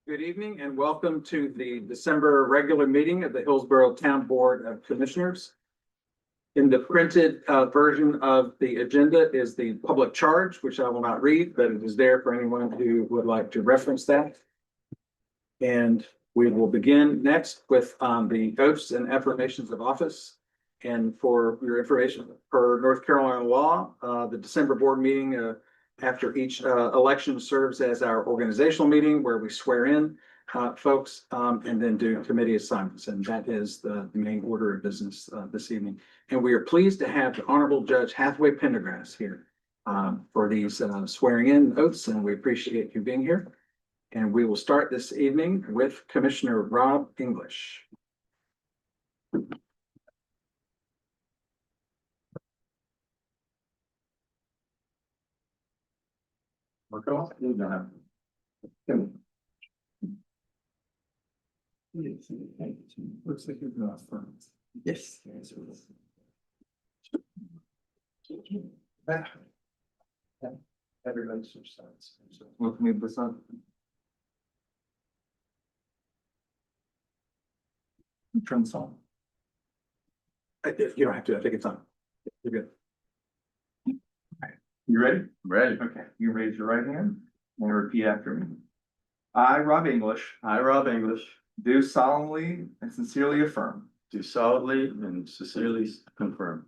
Good evening and welcome to the December regular meeting of the Hillsborough Town Board of Commissioners. In the printed version of the agenda is the public charge, which I will not read, but it is there for anyone who would like to reference that. And we will begin next with the oaths and affirmations of office. And for your information, per North Carolina law, the December board meeting after each election serves as our organizational meeting where we swear in folks and then do committee assignments. And that is the main order of business this evening. And we are pleased to have the Honorable Judge Hathaway Pendergrass here for these swearing in oaths, and we appreciate you being here. And we will start this evening with Commissioner Rob English. Looks like you're going to affirm. Yes. Everybody switch sides. Look me this up. Turn this on. You don't have to, I think it's on. You're good. You ready? Ready. Okay, you raise your right hand and repeat after me. I, Rob English, I, Rob English, do solemnly and sincerely affirm do solemnly and sincerely affirm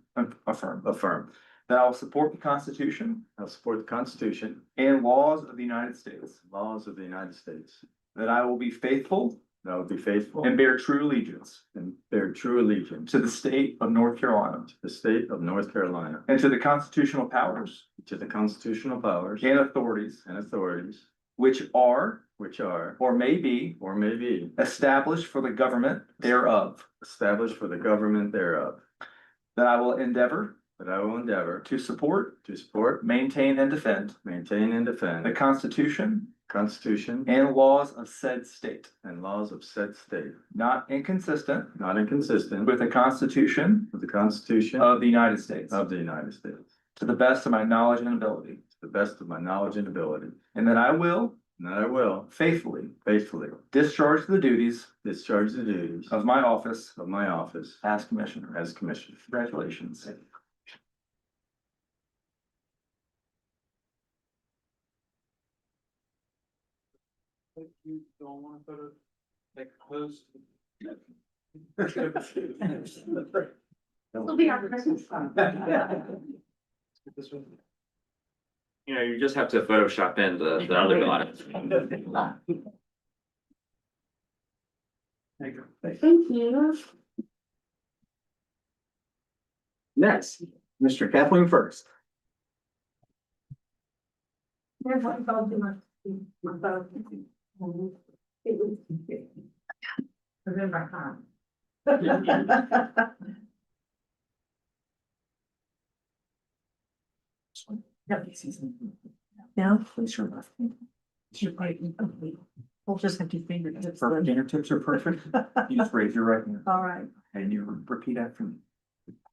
that I will support the Constitution I will support the Constitution, and laws of the United States, laws of the United States, that I will be faithful that I will be faithful and bear true allegiance and bear true allegiance to the state of North Carolina to the state of North Carolina, and to the constitutional powers to the constitutional powers and authorities and authorities which are which are or may be or may be established for the government thereof, established for the government thereof, that I will endeavor that I will endeavor to support, support, maintain, and defend maintain, and defend the Constitution Constitution and laws of said state, and laws of said state, not inconsistent not inconsistent with the Constitution with the Constitution of the United States, of the United States, to the best of my knowledge and ability, to the best of my knowledge and ability, and that I will and that I will faithfully faithfully discharge the duties discharge the duties of my office of my office as Commissioner. as Commissioner. Congratulations. You don't want to put a close. It'll be our Christmas fund. You know, you just have to Photoshop in the other one. Thank you. Next, Mr. Kathleen First. There's one called my phone. It was. Remember, huh? Now, please your left. Your right. We'll just have to fingertips. Her fingertips are perfect. You just raise your right hand All right. and you repeat after me.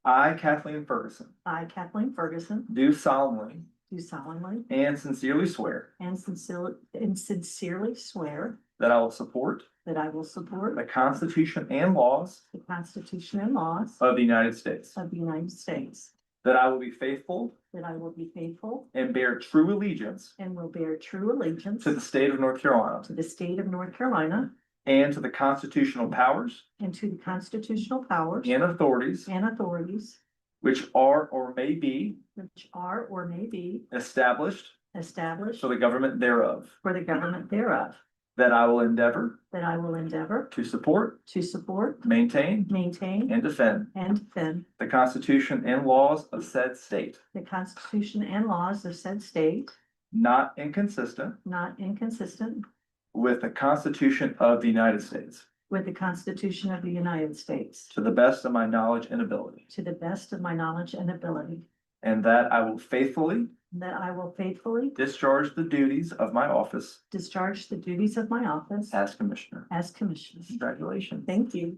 I, Kathleen Ferguson, I, Kathleen Ferguson, do solemnly do solemnly and sincerely swear and sincerely swear that I will support that I will support the Constitution and laws the Constitution and laws of the United States, of the United States, that I will be faithful that I will be faithful and bear true allegiance and will bear true allegiance to the state of North Carolina to the state of North Carolina and to the constitutional powers and to the constitutional powers and authorities and authorities which are or may be which are or may be established established for the government thereof, for the government thereof, that I will endeavor that I will endeavor to support, to support, maintain, maintain, and defend and defend the Constitution and laws of said state, the Constitution and laws of said state, not inconsistent not inconsistent with the Constitution of the United States, with the Constitution of the United States, to the best of my knowledge and ability, to the best of my knowledge and ability, and that I will faithfully that I will faithfully discharge the duties of my office discharge the duties of my office as Commissioner. as Commissioner. Congratulations. Thank you.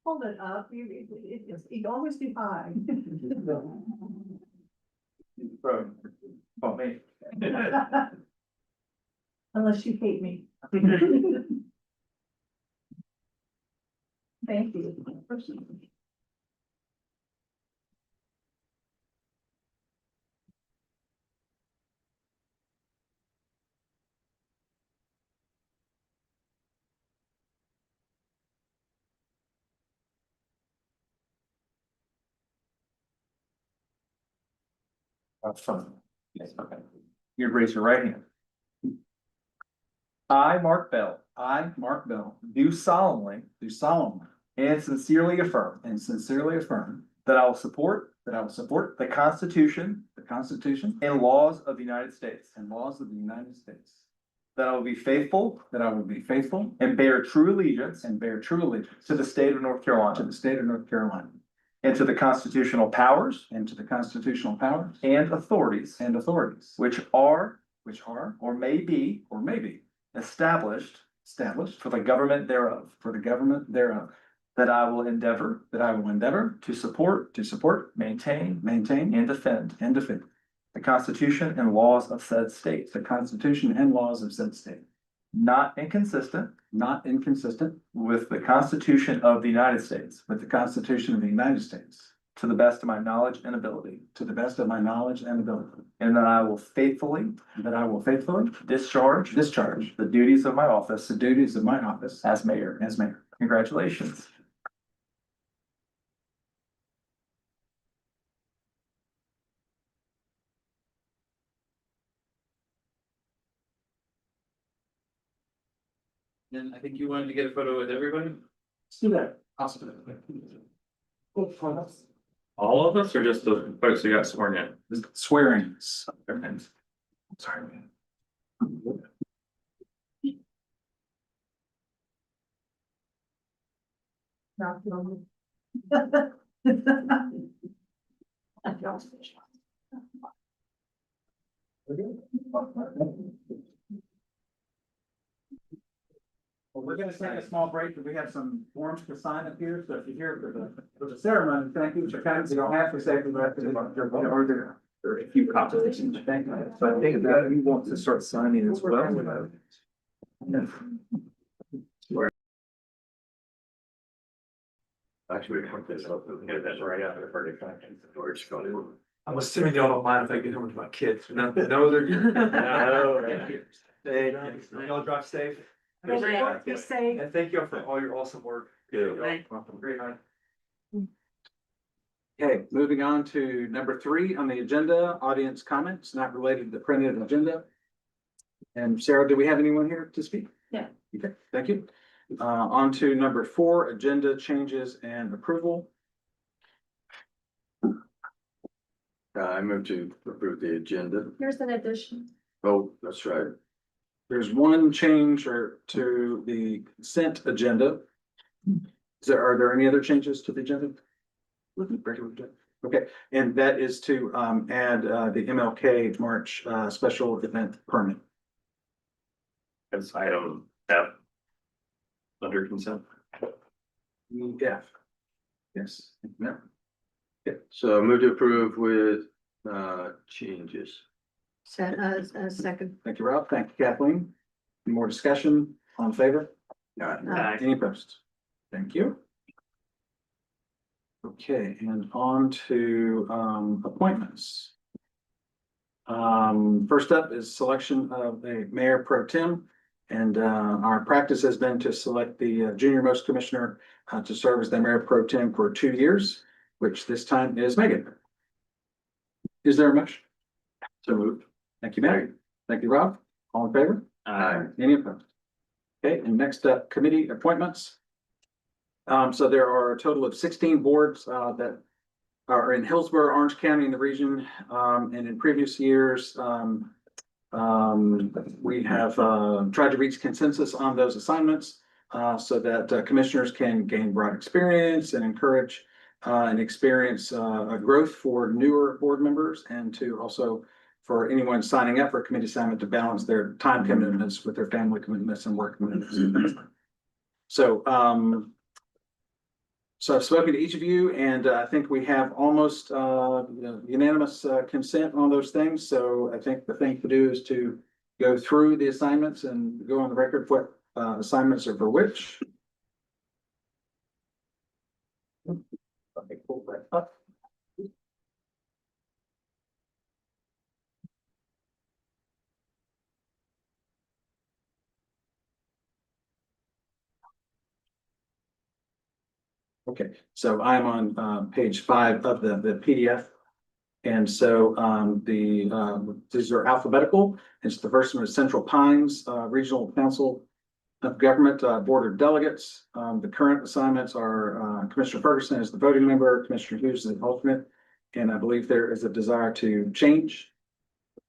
Hold it up, it's always too high. Oh, me. Unless you hate me. Thank you. That's fun. Yes, okay. You'd raise your right hand. I, Mark Bell, do solemnly and sincerely affirm that I will support the Constitution and laws of the United States, that I will be faithful and bear true allegiance to the state of North Carolina and to the constitutional powers and authorities which are or may be established for the government thereof, that I will endeavor to support, maintain, and defend the Constitution and laws of said state, not inconsistent with the Constitution of the United States, to the best of my knowledge and ability, and that I will faithfully discharge the duties of my office as mayor. Congratulations. Then I think you wanted to get a photo with everybody? Let's do that. Awesome. All of us or just the folks who got sworn in? Swearing. Okay. Sorry, man. Well, we're gonna take a small break, but we have some forms to sign up here, so if you're here for the ceremony, thank you for coming, you don't have to say the rest of the. Or there are a few copies. Thank you. So I think that we want to start signing as well. Actually, we put this up, we get that right after the verdict. George going. I'm assuming y'all don't mind if I get home with my kids. No, they're good. Hey, y'all drive safe. Be safe. And thank you for all your awesome work. Good. Great night. Okay, moving on to number 3 on the agenda, audience comments not related to the printed agenda. And Sarah, do we have anyone here to speak? Yeah. Okay, thank you. On to number 4, agenda changes and approval. I move to approve the agenda. Here's an addition. Oh, that's right. There's one change to the consent agenda. Are there any other changes to the agenda? Okay, and that is to add the MLK March special event permit. That's item F. Under consent. Yeah. Yes. Yeah. So I move to approve with changes. Second. Thank you, Rob. Thank you, Kathleen. Any more discussion? All in favor? Any opposed? Thank you. Okay, and on to appointments. First up is selection of a mayor pro tem. And our practice has been to select the junior most commissioner to serve as the mayor pro tem for 2 years, which this time is Megan. Is there a motion? So moved. Thank you, Mary. Thank you, Rob. All in favor? Any opposed? Okay, and next up, committee appointments. So there are a total of 16 boards that are in Hillsborough, Orange County in the region. And in previous years, we have tried to reach consensus on those assignments so that commissioners can gain broad experience and encourage and experience a growth for newer board members, and to also for anyone signing up for a committee assignment to balance their time commitments with their family commitments and work commitments. So So I've spoken to each of you and I think we have almost unanimous consent on those things. So I think the thing to do is to go through the assignments and go on the record what assignments are for which. Let me pull that up. Okay, so I'm on page 5 of the PDF. And so these are alphabetical. It's the first one is Central Pines Regional Council of Government Board of Delegates. The current assignments are Commissioner Ferguson is the voting member, Commissioner Hughes is the alternate. And I believe there is a desire to change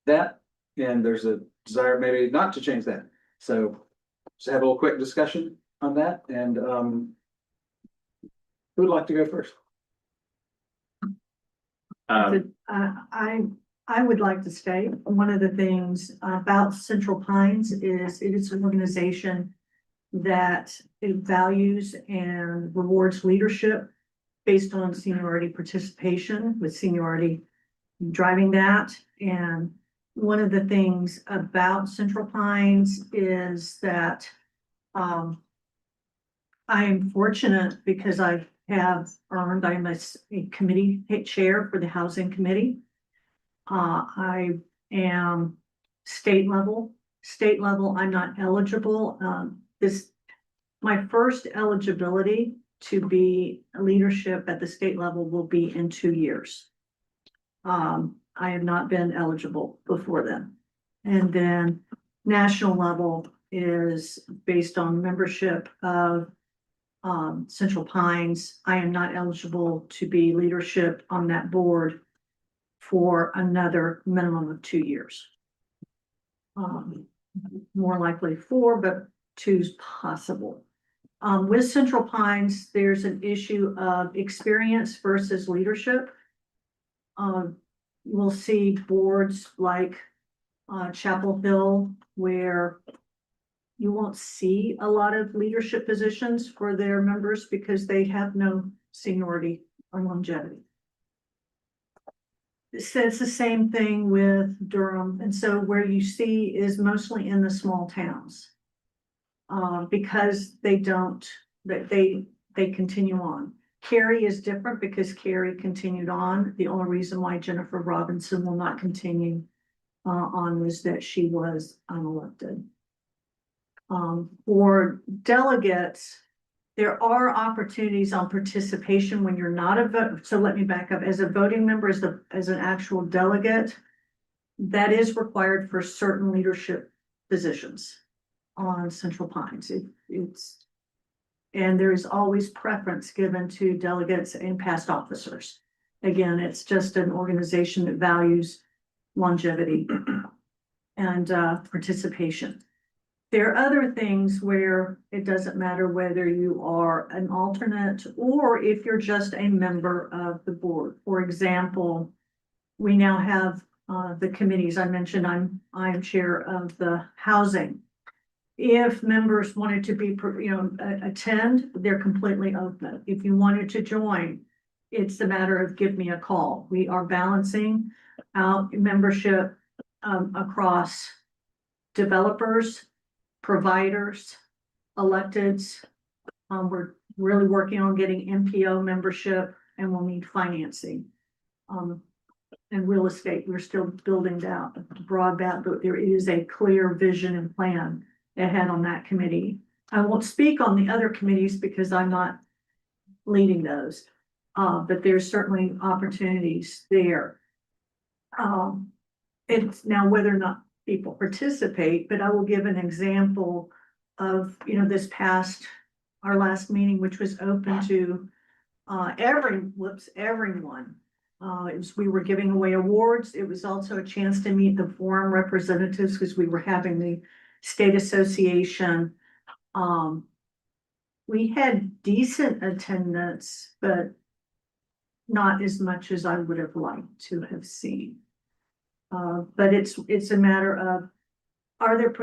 that. And there's a desire maybe not to change that. So just have a little quick discussion on that. And who would like to go first? I would like to state, one of the things about Central Pines is it is an organization that it values and rewards leadership based on seniority participation, with seniority driving that. And one of the things about Central Pines is that I am fortunate because I have earned, I'm a committee chair for the housing committee. I am state level, I'm not eligible. My first eligibility to be a leadership at the state level will be in 2 years. I have not been eligible before then. And then national level is based on membership of Central Pines. I am not eligible to be leadership on that board for another minimum of 2 years. More likely 4, but 2's possible. With Central Pines, there's an issue of experience versus leadership. We'll see boards like Chapel Hill where you won't see a lot of leadership positions for their members because they have no seniority or longevity. It's the same thing with Durham. And so where you see is mostly in the small towns. Because they continue on. Cary is different because Cary continued on. The only reason why Jennifer Robinson will not continue on was that she was unelected. For delegates, there are opportunities on participation when you're not a vote. So let me back up. As a voting member, as an actual delegate, that is required for certain leadership positions on Central Pines. And there is always preference given to delegates and past officers. Again, it's just an organization that values longevity and participation. There are other things where it doesn't matter whether you are an alternate or if you're just a member of the board. For example, we now have the committees. I mentioned I'm chair of the housing. If members wanted to be, attend, they're completely open. If you wanted to join, it's a matter of give me a call. We are balancing out membership across developers, providers, electeds. We're really working on getting MPO membership and we'll need financing. And real estate, we're still building that broadband, but there is a clear vision and plan ahead on that committee. I won't speak on the other committees because I'm not leading those, but there's certainly opportunities there. It's now whether or not people participate, but I will give an example of, our last meeting, which was open to everyone. We were giving away awards. It was also a chance to meet the forum representatives because we were having the state association. We had decent attendance, but not as much as I would have liked to have seen. But it's a matter of, are there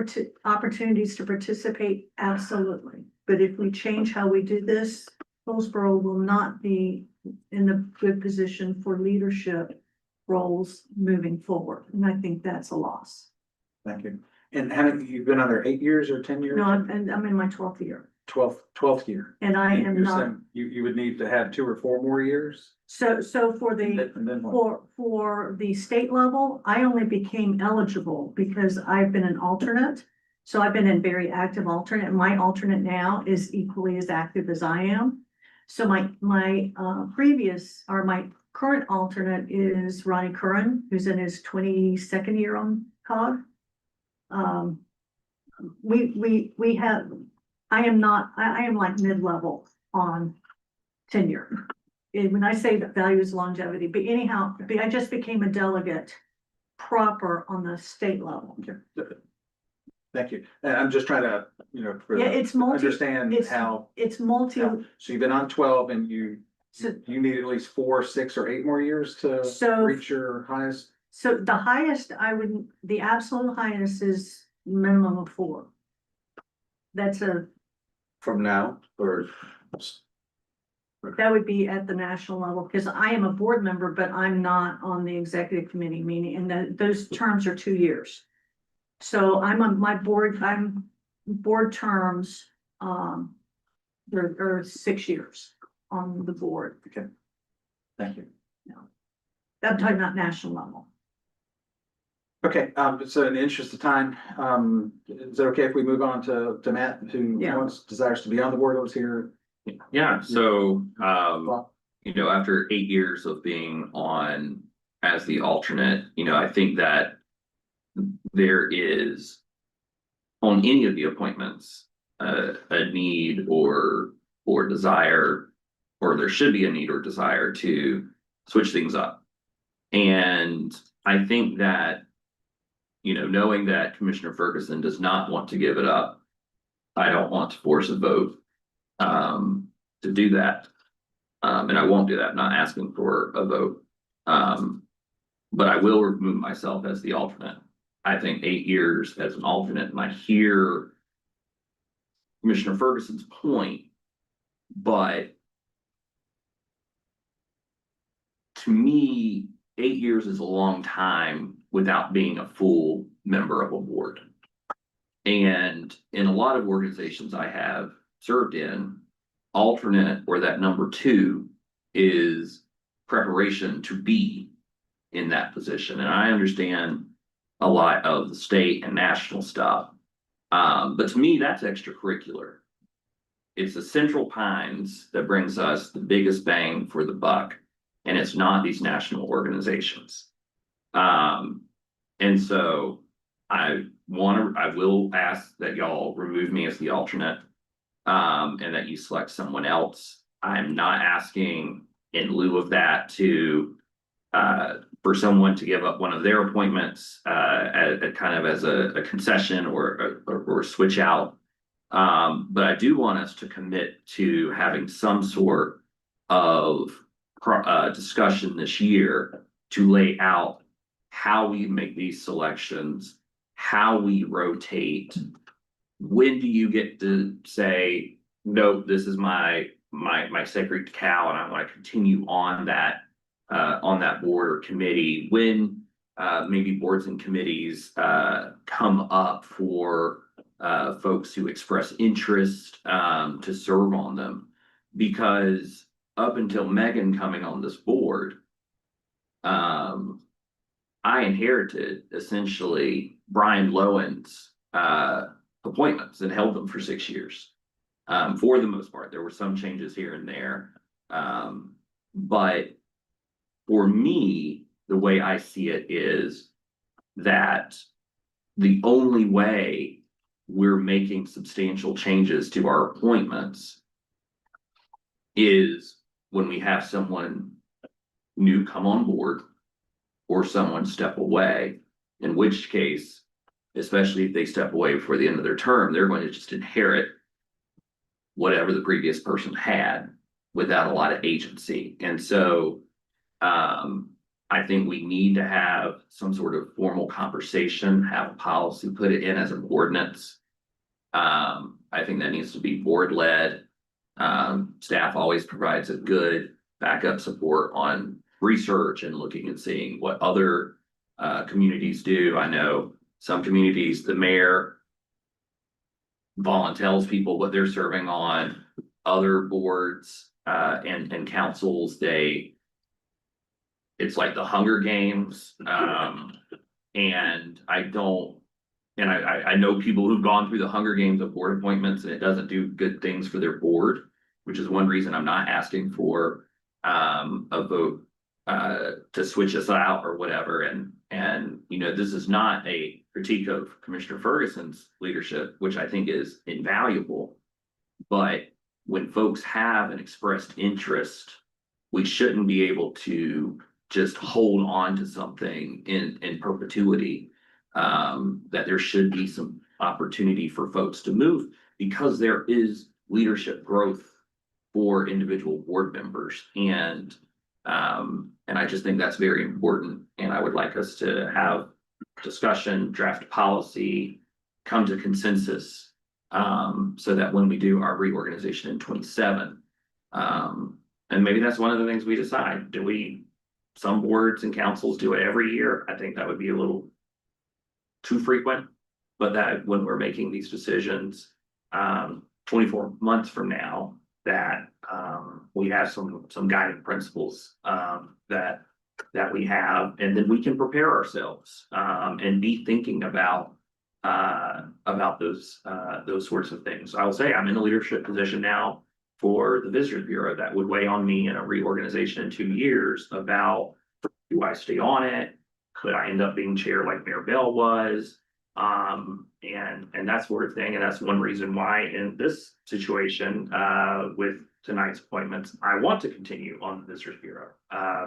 opportunities to participate? Absolutely. But if we change how we do this, Hillsborough will not be in a good position for leadership roles moving forward, and I think that's a loss. Thank you. And haven't you been on there 8 years or 10 years? No, I'm in my 12th year, 12th year. and I am You're not, saying You would need to have 2 or 4 more years? so for the, And then what? for the state level, I only became eligible because I've been an alternate. So I've been a very active alternate. My alternate now is equally as active as I am. So my previous, or my current alternate is Ronnie Curran, who's in his 22nd year on COG. We have, I am not, I am like mid-level on tenure. When I say that values longevity, but anyhow, I just became a delegate proper on the state level. Okay. Thank you. And I'm just trying to, Yeah, it's multi, understand it's, how, it's multi, so you've been on 12 and so, you need at least 4, 6 or 8 more years to So- reach your highest? so the highest the absolute highest is minimum of 4. That's From now, or? that would be at the national level, because I am a board member, but I'm not on the executive committee meeting, and those terms are 2 years. So I'm on my board, board terms, there are 6 years on the board. Okay. Thank you. I'm talking about national level. Okay, so in the interest of time, is it okay if we move on to Matt, who Yeah. desires to be on the board, was here? Yeah, so, Well, after 8 years of being on as the alternate, I think that there is on any of the appointments, a need or desire, or there should be a need or desire to switch things up. And I think that, knowing that Commissioner Ferguson does not want to give it up, I don't want to force a vote to do that. And I won't do that. I'm not asking for a vote. But I will remove myself as the alternate. I think 8 years as an alternate, and I hear Commissioner Ferguson's point, but to me, 8 years is a long time without being a full member of a board. And in a lot of organizations I have served in, alternate or that number 2 is preparation to be in that position. And I understand a lot of the state and national stuff. But to me, that's extracurricular. It's the Central Pines that brings us the biggest bang for the buck, and it's not these national organizations. And so I will ask that y'all remove me as the alternate, and that you select someone else. I'm not asking in lieu of that to for someone to give up one of their appointments kind of as a concession or switch out. But I do want us to commit to having some sort of discussion this year to lay out how we make these selections, how we rotate. When do you get to say, no, this is my sacred cow and I want to continue on that board or committee? When maybe boards and committees come up for folks who express interest to serve on them. Because up until Megan coming on this board, I inherited essentially Brian Lowen's appointments and held them for 6 years. For the most part, there were some changes here and there. But for me, the way I see it is that the only way we're making substantial changes to our appointments is when we have someone new come on board or someone step away, in which case, especially if they step away before the end of their term, they're going to just inherit whatever the previous person had without a lot of agency. And so I think we need to have some sort of formal conversation, have a policy, put it in as an ordinance. I think that needs to be board led. Staff always provides a good backup support on research and looking and seeing what other communities do. I know some communities, the mayor volunteers people what they're serving on, other boards and councils, it's like the Hunger Games. And I don't, and I know people who've gone through the Hunger Games of board appointments, and it doesn't do good things for their board, which is one reason I'm not asking for a vote to switch us out or whatever. And you know, this is not a critique of Commissioner Ferguson's leadership, which I think is invaluable. But when folks have an expressed interest, we shouldn't be able to just hold on to something in perpetuity. That there should be some opportunity for folks to move, because there is leadership growth for individual board members. And I just think that's very important. And I would like us to have discussion, draft policy, come to consensus. So that when we do our reorganization in 27, and maybe that's one of the things we decide, some boards and councils do it every year. I think that would be a little too frequent, but that when we're making these decisions, 24 months from now, that we have some guiding principles that we have, and then we can prepare ourselves and be thinking about those sorts of things. I will say I'm in a leadership position now for the Visitors Bureau. That would weigh on me in a reorganization in 2 years about, do I stay on it? Could I end up being chair like Mayor Bell was? And that sort of thing. And that's one reason why in this situation, with tonight's appointments, I want to continue on the Visitors Bureau,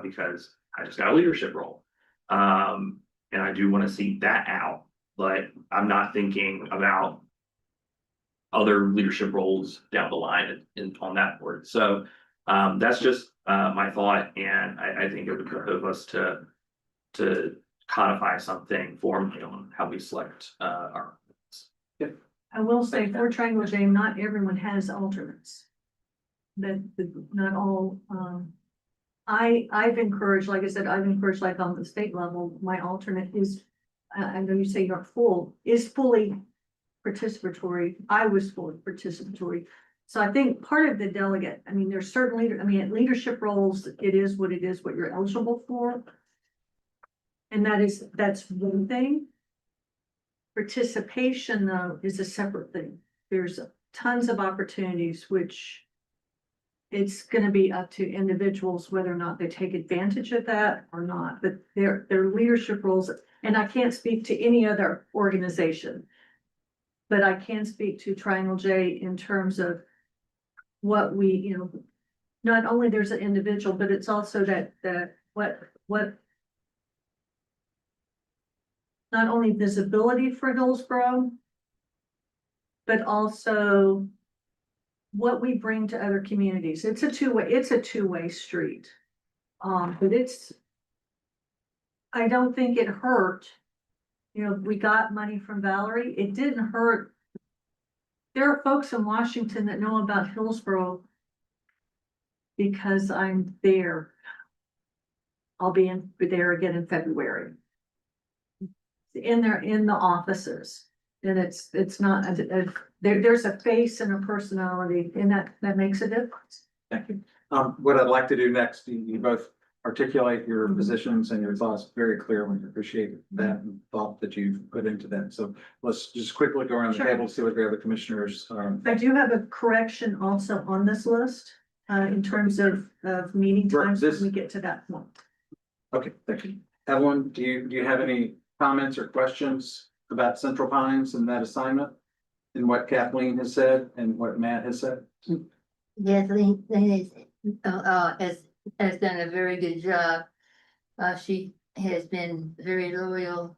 because I just got a leadership role. And I do want to see that out, but I'm not thinking about other leadership roles down the line on that board. So that's just my thought, and I think it would behoove us to codify something formally on how we select our. I will say for Triangle J, not everyone has alternates. Not all, I've encouraged, like I said, like on the state level, my alternate is, I know you say you're is fully participatory. I was fully participatory. So I think part of the delegate, I mean, there's certainly, at leadership roles, it is what it is, what you're eligible for. And that's one thing. Participation, though, is a separate thing. There's tons of opportunities, which it's gonna be up to individuals whether or not they take advantage of that or not, but their leadership roles, and I can't speak to any other organization, but I can speak to Triangle J in terms of what we, not only there's an individual, but it's also what not only visibility for Hillsborough, but also what we bring to other communities. It's a two-way street. But I don't think it hurt. We got money from Valerie. It didn't hurt. There are folks in Washington that know about Hillsborough because I'm there. I'll be there again in February. In the offices, and it's not, there's a face and a personality, and that makes a difference. Thank you. What I'd like to do next, you both articulate your positions and your thoughts very clearly. Appreciate that and thought that you've put into that. So let's just quickly go around the Sure. table, see what the other commissioners are. I do have a correction also on this list, in terms of meeting times when we get to that point. Okay, thank you. Evelyn, do you have any comments or questions about Central Pines and that assignment? And what Kathleen has said and what Matt has said? Kathleen has done a very good job. She has been very loyal.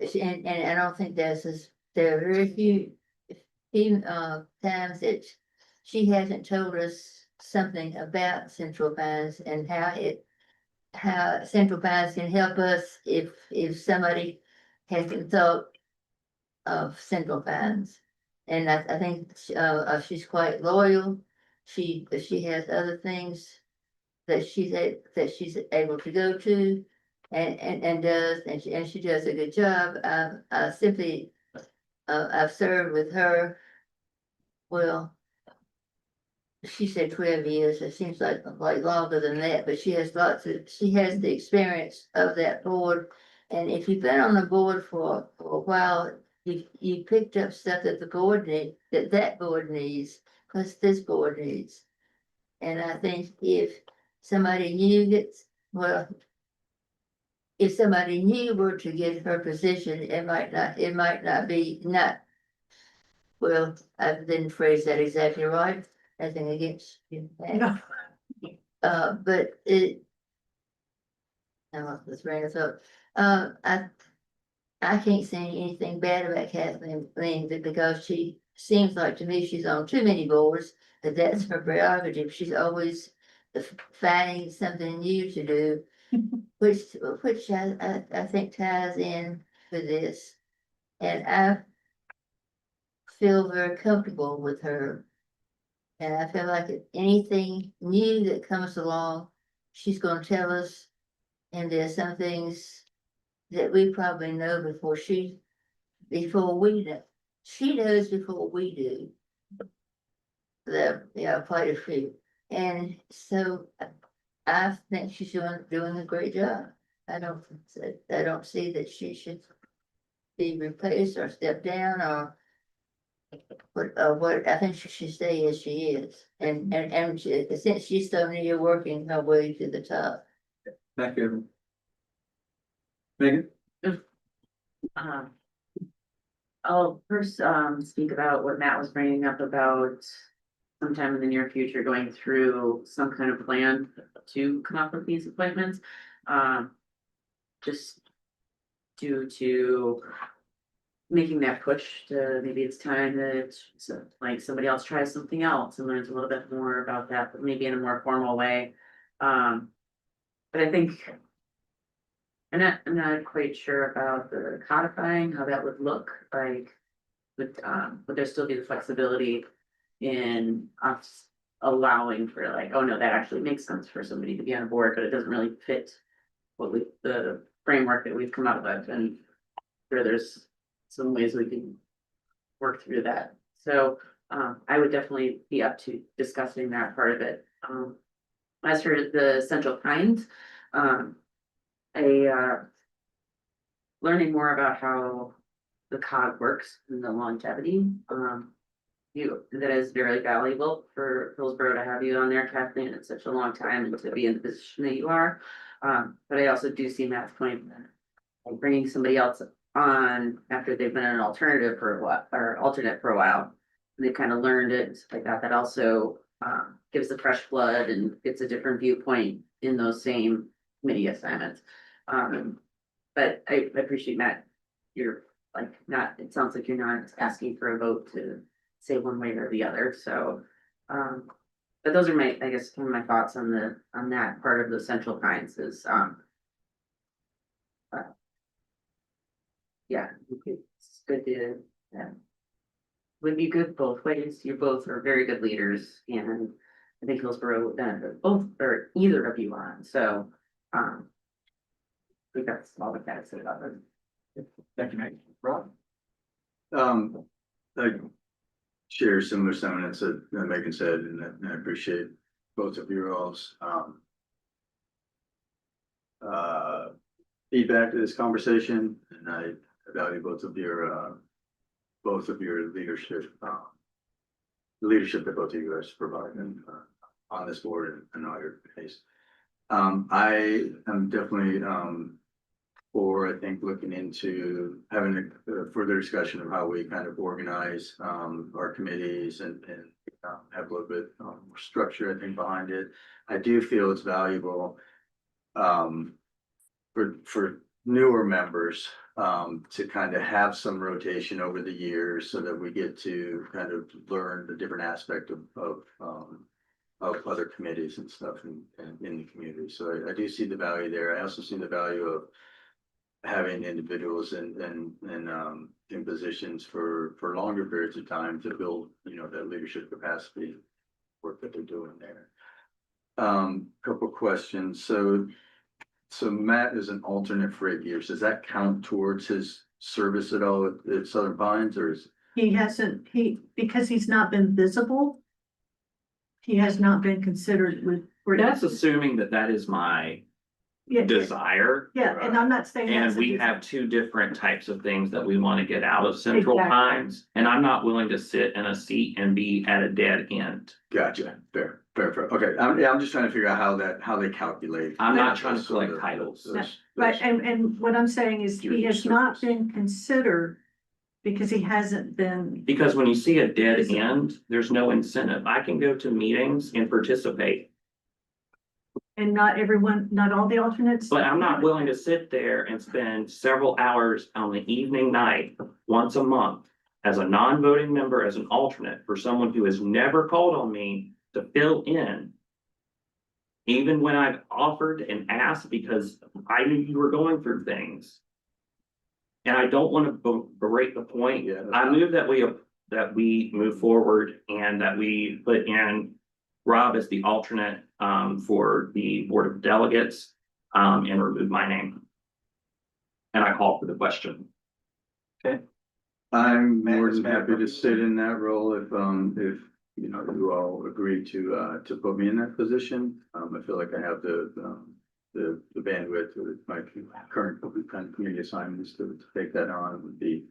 And I don't think there are very few times that she hasn't told us something about Central Pines and how Central Pines can help us if somebody hasn't thought of Central Pines. And I think she's quite loyal. she has other things that that she's able to go to and does, and she does a good job. I simply, I've served with her, well, she said 12 years, it seems like longer than that, but she has she has the experience of that board. And if you've been on the board for a while, you picked up stuff that the board that board needs, plus this board needs. And I think if somebody new gets, well, if somebody new were to get her position, it might not be, well, I didn't phrase that exactly right, nothing against you. No. But I lost this train of thought. I can't say anything bad about Kathleen because she seems like to me she's on too many boards, but that's her prerogative. She's always finding something new to do, which I think ties in with this. And I feel very comfortable with her. And I feel like if anything new that comes along, she's gonna tell us. And there's some things that we probably know before we know. She knows before we do. Quite a few. And so I think she's doing a great job. I don't see that she should be replaced or step down or what, I think she should stay as she is. And since she's so near working her way to the top. Thank you. Megan? I'll first speak about what Matt was bringing up about sometime in the near future going through some kind of plan to come up with these appointments. Just due to making that push to maybe it's time that like somebody else tries something else and learns a little bit more about that, but maybe in a more formal way. But I think I'm not quite sure about the codifying, how that would look like. Would there still be the flexibility in us allowing for like, oh no, that actually makes sense for somebody to be on a board, but it doesn't really fit the framework that we've come up with, and sure there's some ways we can work through that. So I would definitely be up to discussing that part of it. As for the Central Pines, learning more about how the cog works and the longevity, that is very valuable for Hillsborough to have you on there, Kathleen. It's such a long time and to be in the position that you are. But I also do see Matt's point that like bringing somebody else on after they've been an alternative for a while or alternate for a while, and they've kind of learned it and stuff like that. That also gives a fresh blood and gets a different viewpoint in those same committee assignments. But I appreciate, Matt, you're like not, it sounds like you're not asking for a vote to say one way or the other, so. But those are I guess, some of my thoughts on that part of the Central Pines is, yeah, it's good to, would be good both ways. You both are very good leaders, and I think Hillsborough would benefit both or either of you on, so, I think that's all the facts about it. Thank you, Megan. Rob? I share similar sentiments that Megan said, and I appreciate both of your all's feedback to this conversation, and I value both of your leadership, the leadership that both of you guys provide and on this board and all your case. I am definitely for, I think, looking into having a further discussion of how we kind of organize our committees and have a little bit more structure, I think, behind it. I do feel it's valuable for newer members to kind of have some rotation over the years so that we get to kind of learn the different aspect of other committees and stuff in the community. So I do see the value there. I also see the value of having individuals in positions for longer periods of time to build, that leadership capacity work that they're doing there. Couple questions. So Matt is an alternate for 8 years. Does that count towards his service at all at Southern Pines, or is? He hasn't, because he's not been visible. He has not been considered with. That's assuming that that is my Yeah, desire. yeah, and I'm not saying. And that's a we dis- have two different types of things that we want to get out of Central Exactly. Pines. And I'm not willing to sit in a seat and be at a dead end. Gotcha, fair. Okay, I'm just trying to figure out how they calculate. I'm not trying to those sort collect of- titles. those- Right, those- and what I'm saying is he Your has not service. been considered because he hasn't been. Because when you see a dead end, there's no incentive. I can go to meetings and participate. And not everyone, not all the alternates. But I'm not willing to sit there and spend several hours on the evening night, once a month. As a non-voting member, as an alternate for someone who has never called on me to fill in. Even when I've offered and asked because I knew you were going through things. And I don't want to berate the point. Yeah, that's I fine. move that we move forward and that we put in Rob as the alternate for the Board of Delegates and remove my name. And I call for the question. I'm Matt more is than Matt happy to Burton. sit in that role if you know, you all agree to put me in that position. I feel like I have the bandwidth with my current kind of community assignments to take that on. Would be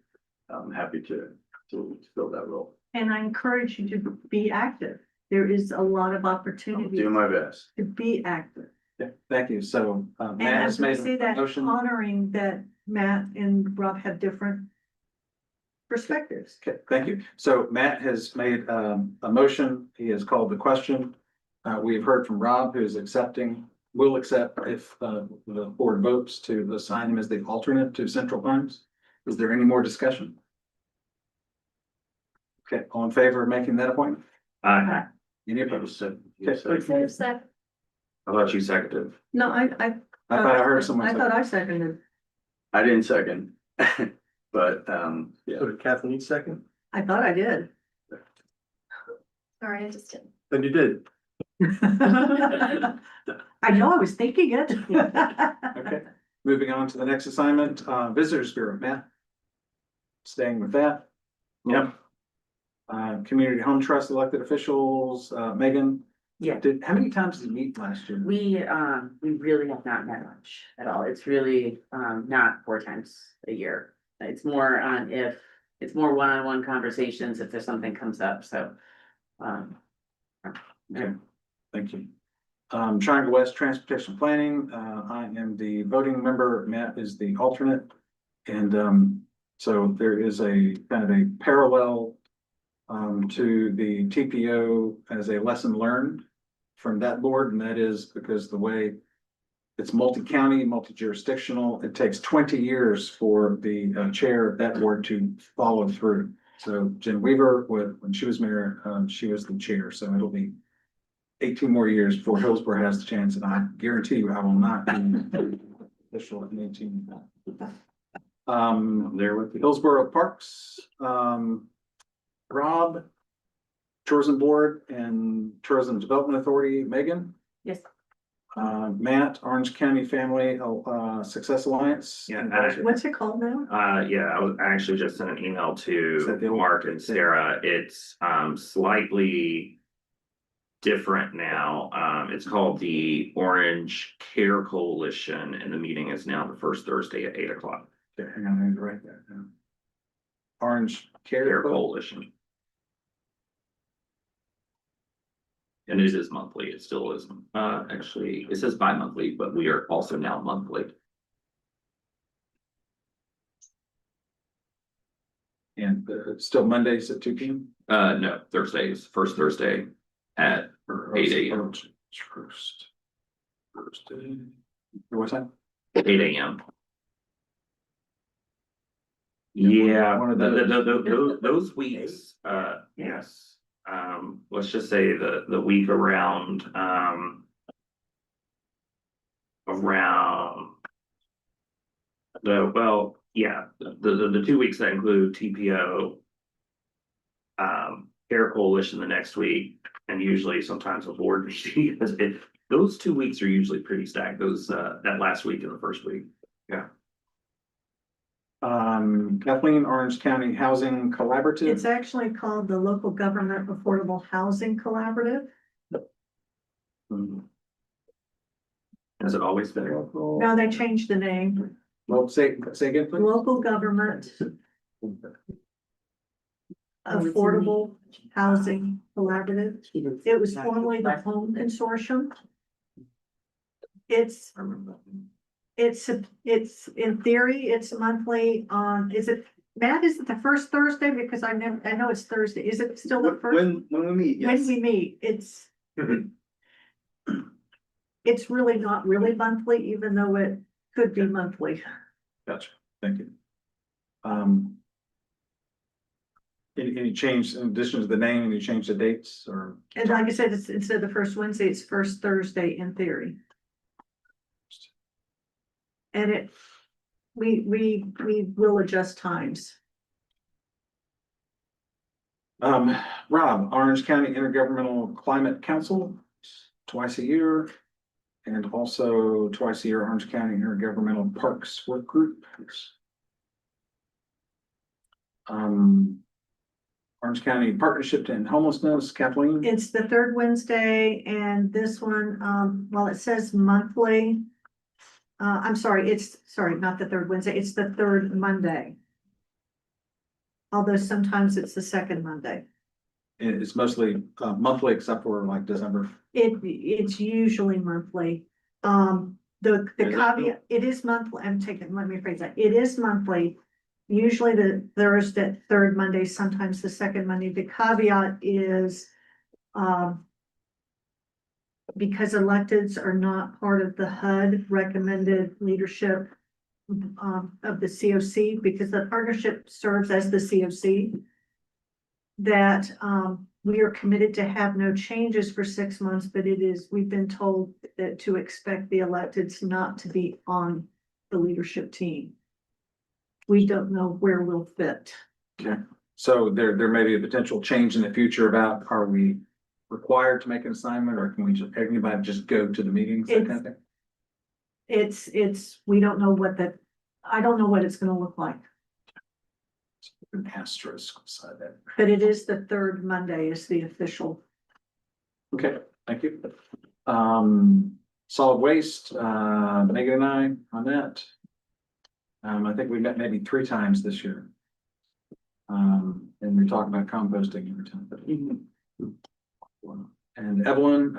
happy to fill that role. And I encourage you to be active. There is a lot of I'll opportunity do my best. to be active. Yeah, thank you. So, And Matt has as we made say a that, motion. honoring that Matt and Rob have different perspectives. Okay, thank you. So Matt has made a motion. He has called the question. We've heard from Rob, who is will accept if the board votes to assign him as the alternate to Central Pines. Is there any more discussion? Okay, all in favor of making that appointment? Any opposed? So, Okay. How about you, seconded? No, I I thought I heard someone. I say- thought I seconded. I didn't second, but Yeah. So did Kathleen second? I thought I did. Sorry, I just didn't. Then you did. I know, I was thinking it. Okay, moving on to the next assignment, Visitors Bureau, Matt. Staying with that. Yep. Community Home Trust elected officials, Megan. Yeah. How many times did you meet last year? We really have not met much at all. It's really, not 4 times a year. It's more it's more one-on-one conversations if there's something comes up, so. Okay, thank you. Triangle West Transportation Planning, I am the voting member, Matt is the alternate. And, so there is a kind of a parallel to the TPO as a lesson learned from that board, and that is because the way it's multi-county, multi-jurisdictional, it takes 20 years for the chair of that board to follow through. So Jen Weaver, when she was mayor, she was the chair, so it'll be 18 more years before Hillsborough has the chance, and I guarantee you I will not be official in 18. There with you. Hillsborough Parks, Rob, Tourism Board and Tourism Development Authority, Megan. Yes. Matt, Orange County Family, Success Alliance. Yeah, What's it called now? I actually just sent an email Is that the to old- Mark and Sarah. It's slightly different now. It's called the Orange Care Coalition, and the meeting is now the first Thursday at 8 o'clock. Okay, hang on, I need to write that down. Orange Care Care. Coalition. And it is monthly. It still is. Actually, it says bi-monthly, but we are also now monthly. And still Mondays at 2 p.m. No, Thursdays, first Thursday at 8 a.m. First Thursday. What time? 8 a.m. Yeah, One of those. those weeks, yes, let's just say the week around, the 2 weeks that include TPO, Care Coalition the next week, And usually sometimes a board meeting, those 2 weeks are usually pretty stacked, that last week and the first week. Kathleen, Orange County Housing Collaborative. It's actually called the Local Government Affordable Housing Collaborative. Has it always been? Now they changed the name, Well, say again, please. Local Government Affordable Housing Collaborative. It was formerly the Home Consortium. It's in theory, it's monthly is it, Matt, is it the first Thursday? Because I know it's Thursday. Is it still the first? When we meet, When yes. we meet, it's really not really monthly, even though it could be monthly. Gotcha, thank you. Any change in addition to the name, any change the dates or? And like I said, it's instead of the first Wednesday, it's first Thursday in theory. And we will adjust times. Rob, Orange County Intergovernmental Climate Council, twice a year. And also twice a year, Orange County Intergovernmental Parks Work Group. Orange County Partnership to End Homelessness, Kathleen. It's the third Wednesday and this one, well, it says monthly. I'm sorry, not the third Wednesday, it's the third Monday. Although sometimes it's the second Monday. It's mostly monthly except for like December. It's usually monthly. The Is it? caveat, it is monthly, let me rephrase that, it is monthly. Usually the Thursday, third Monday, sometimes the second Monday. The caveat is, because electeds are not part of the HUD recommended leadership of the COC, because the partnership serves as the COC, that we are committed to have no changes for 6 months, but we've been told that to expect the electeds not to be on the leadership team. We don't know where we'll fit. Okay, so there may be a potential change in the future about, are we required to make an assignment or can anybody just go to the meetings, that kind of thing? We don't know I don't know what it's gonna look like, An asterisk beside that. but it is the third Monday is the official. Okay, thank you. Solid waste, Megan and I on that. I think we met maybe 3 times this year. And we talk about composting every time. And Evelyn,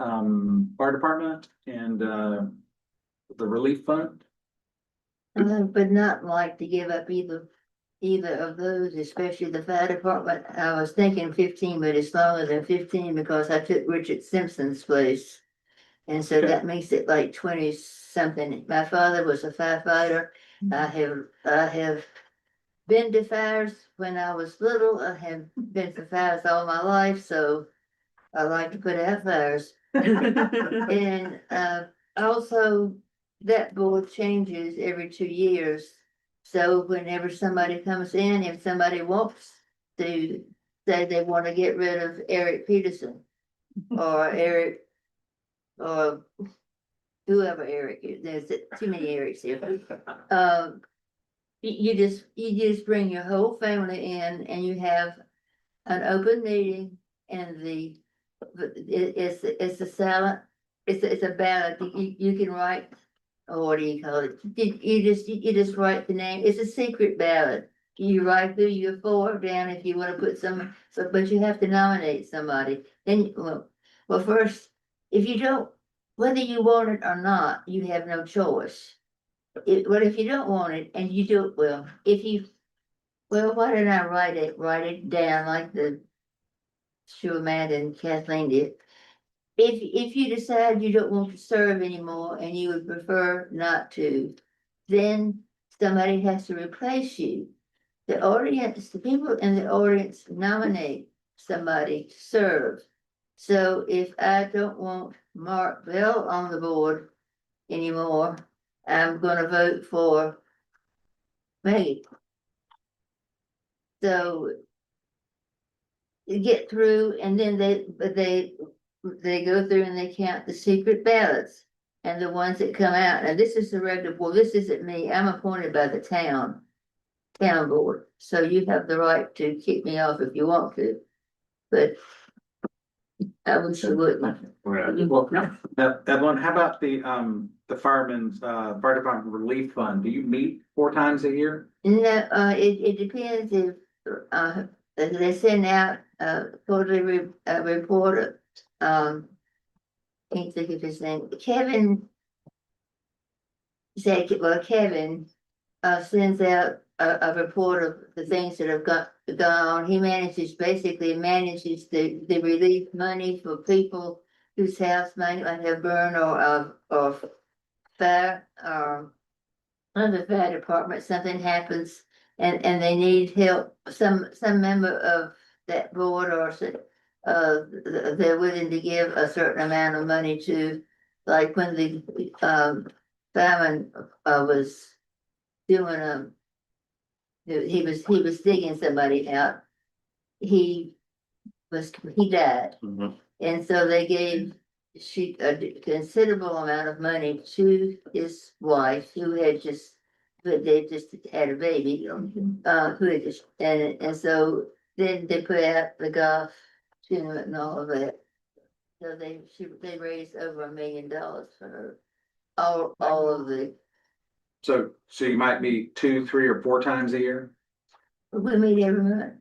fire department and the relief fund. I would not like to give up either of those, especially the fire department. I was thinking 15, but it's longer than 15 because I took Richard Simpson's place. And so Okay. that makes it like 20 something. My father was a firefighter. I have been to fires when I was little. I have been to fires all my life, so I like to put out fires. And also that board changes every 2 years. So whenever somebody comes in, if somebody wants to say they want to get rid of Eric Peterson or Eric or whoever Eric is, there's too many Erics here. You just bring your whole family in and you have an open meeting and it's a silent, it's a ballot. You can write, or what do you call it? You just write the name. It's a secret ballot. You write who you're for down if you want to put some, but you have to nominate somebody. Then, well, first, if you don't, whether you want it or not, you have no choice. What if you don't want it and you do, why didn't I write it down like Matt and Kathleen did? If you decide you don't want to serve anymore and you would prefer not to, then somebody has to replace you. The people in the audience nominate somebody to serve. So if I don't want Mark Bell on the board anymore, I'm gonna vote for Maggie. So you get through and then they go through and they count the secret ballots. And the ones that come out, and this is the regular board, this isn't me, I'm appointed by the town board, so you have the right to kick me off if you want to. But I wish you wouldn't. Well, Evelyn, how about the fireman's, fire department relief fund? Do you meet 4 times a year? No, it depends if, they send out a quarterly report, can't think of his name, Kevin. Kevin, sends out a report of the things that have gone on. He basically manages the relief money for people whose house might have burned or fire, or other fire department, something happens and they need help, some member of that board or they're willing to give a certain amount of money to, like when the fireman was doing he was digging somebody out. He died. And so they gave a considerable amount of money to his wife who they just had a baby. Who had just, and so then they put out the golf tournament and all of that. So they raised over $1 million for her. All of the, So you might meet 2, 3, or 4 times a year? we meet every month.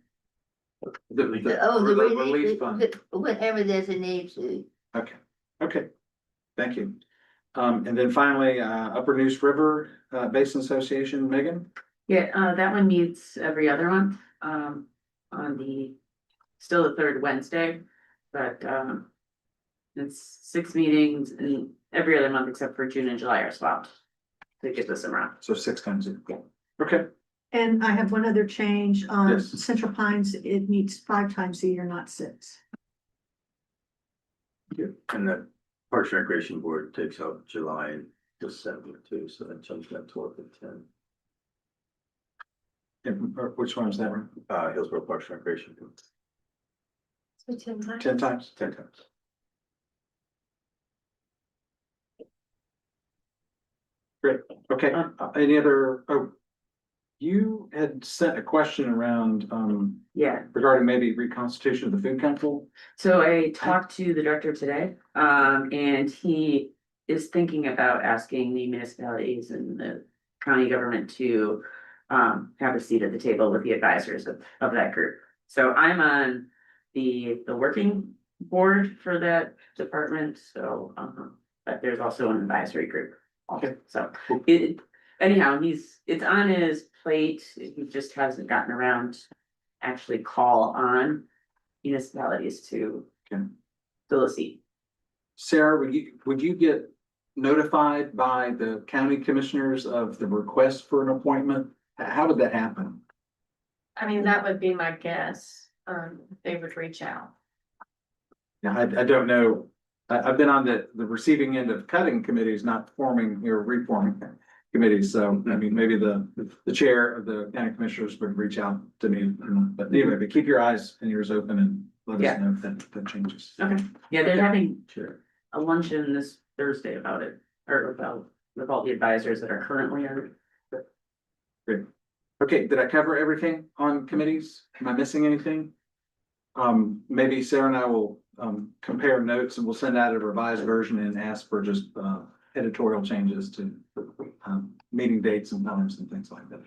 The relief fund. Whenever there's a need to. Okay, thank you. And then finally, Upper Neuse River Basin Association, Megan? Yeah, that one meets every other month, on still the third Wednesday, but, it's 6 meetings and every other month except for June and July are swapped. To get this around. So 6 times a year. Okay, And I have one other change on Yes. Central Pines. It meets 5 times a year, not 6. And the Parks and Recreation Board takes out July and December too, so that jumps that 12 to 10. which one is that one? Hillsborough Parks and Recreation. 10 times? 10 times. Great, okay, any other, you had sent a question around, Yeah, regarding maybe reconstitution of the food council? so I talked to the director today, and he is thinking about asking the municipalities and the county government to have a seat at the table with the advisors of that group. So I'm on the working board for that department, so, but there's also an advisory group. Okay. So anyhow, it's on his plate, he just hasn't gotten around to actually call on municipalities to Okay. fill a seat. Sarah, would you get notified by the county commissioners of the request for an appointment? How would that happen? I mean, that would be my guess, they would reach out. Now, I don't know, I've been on the receiving end of cutting committees, not forming or reforming committees, so I mean, maybe the chair of the county commissioners would reach out to me, but anyway, but keep your eyes and ears open and let Yeah. us know if that changes. Okay, yeah, they're having Sure. a luncheon this Thursday about it, or about, with all the advisors that are currently on. Great. Okay, did I cover everything on committees? Am I missing anything? Maybe Sarah and I will, compare notes and we'll send out a revised version and ask for just, editorial changes to, meeting dates and times and things like that.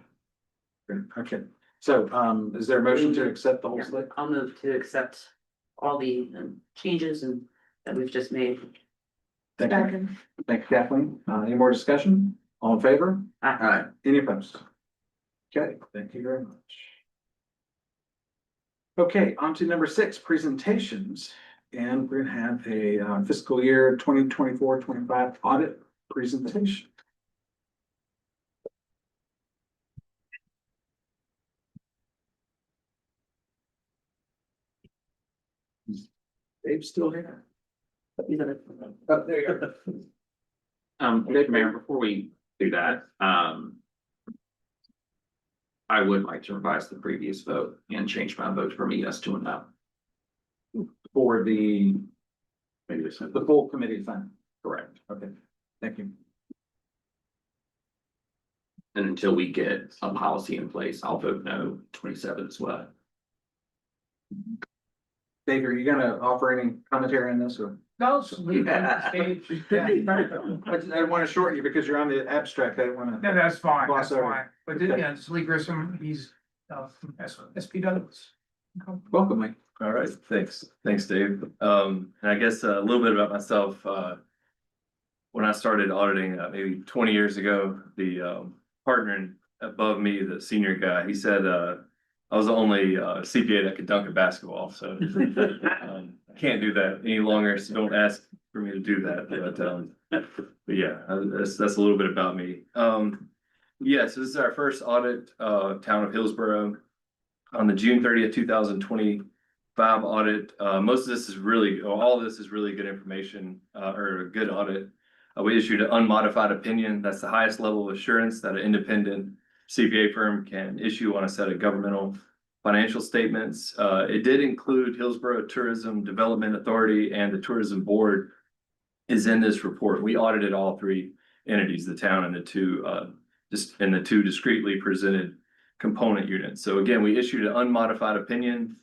Great, okay. So, is there a motion to accept the whole Yeah, slate? I'll move to accept all the changes and that we've just made. Thank you. Thank you, Kathleen. Any more discussion? All in favor? Alright, Any opposed? Okay, thank you very much. Okay, on to number 6, presentations. And we're gonna have a fiscal year 2024-25 audit presentation. Dave's still here. Oh, there you go. Mr. Mayor, before we do that, I would like to revise the previous vote and change my vote from a yes to a no. For the maybe a The simple. full committee assignment. Correct. Okay, thank you. And until we get a policy in place, I'll vote no 27 as well. Dave, are you gonna offer any commentary on this or? No, just leave it on the stage. Yeah. I didn't want to short you because you're on the abstract. I didn't want No, to. that's fine, Gloss that's over. fine. But then, yeah, it's Lee Grissom, he's, from SPWs. Welcome, Mike. All right, thanks. Thanks, Dave. And I guess a little bit about myself. When I started auditing, maybe 20 years ago, the partner above me, the senior guy, he said, I was the only CPA that could dunk a basketball, so I can't do that any longer, so don't ask for me to do that, but yeah, that's a little bit about me. Yeah, so this is our first audit, town of Hillsborough. On the June 30th, 2025 audit, most of this is really, all of this is really good information, or a good audit. We issued an unmodified opinion. That's the highest level of assurance that an independent CPA firm can issue on a set of governmental financial statements. It did include Hillsborough Tourism Development Authority and the Tourism Board is in this report. We audited all three entities, the town and the two discreetly presented component units. So again, we issued an unmodified opinion.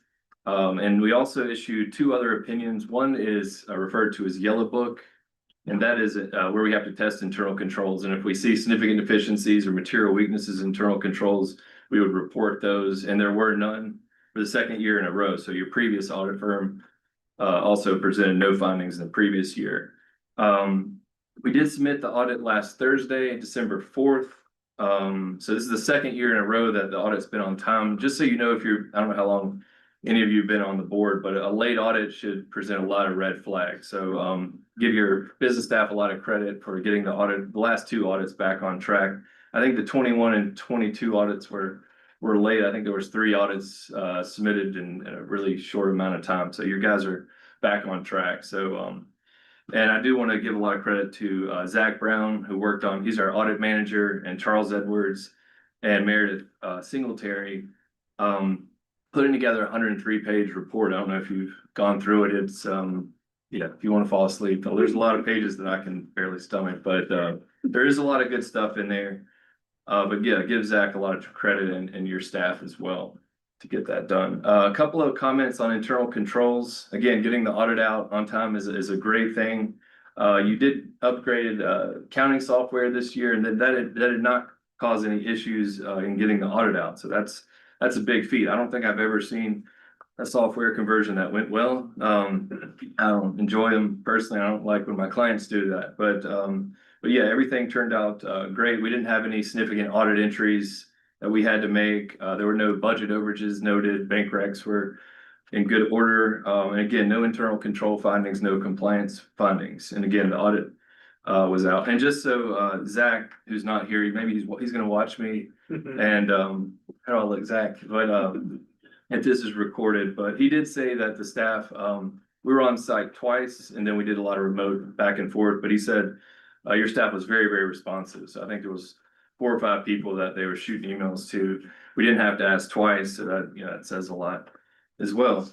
And we also issued two other opinions. One is referred to as Yellow Book. And that is where we have to test internal controls. And if we see significant deficiencies or material weaknesses in internal controls, we would report those. And there were none for the second year in a row. So your previous audit firm also presented no findings in the previous year. We did submit the audit last Thursday, December 4th. So this is the second year in a row that the audit's been on time. Just so you know, I don't know how long any of you have been on the board, but a late audit should present a lot of red flags. So give your business staff a lot of credit for getting the last two audits back on track. I think the 21 and 22 audits were late. I think there was 3 audits submitted in a really short amount of time. So you guys are back on track. So and I do want to give a lot of credit to Zach Brown, who he's our audit manager, and Charles Edwards and Meredith Singletary, putting together a 103-page report. I don't know if you've gone through it. It's yeah, if you want to fall asleep, there's a lot of pages that I can barely stomach, but there is a lot of good stuff in there. But yeah, give Zach a lot of credit and your staff as well to get that done. A couple of comments on internal controls. Again, getting the audit out on time is a great thing. You did upgrade accounting software this year, and that did not cause any issues in getting the audit out. So that's a big feat. I don't think I've ever seen a software conversion that went well. I don't enjoy them personally. I don't like when my clients do that, but yeah, everything turned out great. We didn't have any significant audit entries that we had to make. There were no budget overages noted. Bank recs were in good order. And again, no internal control findings, no compliance findings. And again, the audit was out. And just so Zach, who's not here, maybe he's going to watch me. And how do I look, Zach? But if this is recorded, but he did say that the staff, we were on site twice, and then we did a lot of remote back and forth. But he said your staff was very, very responsive. So I think there was 4 or 5 people that they were shooting emails to. We didn't have to ask twice, so that it says a lot as well.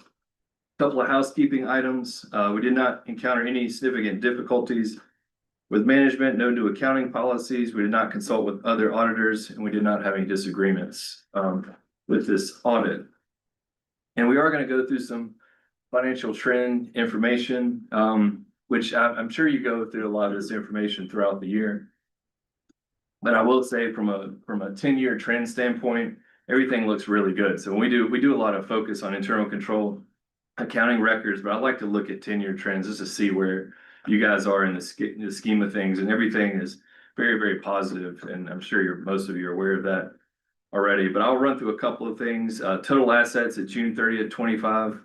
Couple of housekeeping items. We did not encounter any significant difficulties with management, no new accounting policies. We did not consult with other auditors, and we did not have any disagreements with this audit. And we are going to go through some financial trend information, which I'm sure you go through a lot of this information throughout the year. But I will say from a 10-year trend standpoint, everything looks really good. So when we do a lot of focus on internal control accounting records, but I like to look at 10-year trends just to see where you guys are in the scheme of things, and everything is very, very positive. And I'm sure most of you are aware of that already, but I'll run through a couple of things. Total assets at June 30th, 25.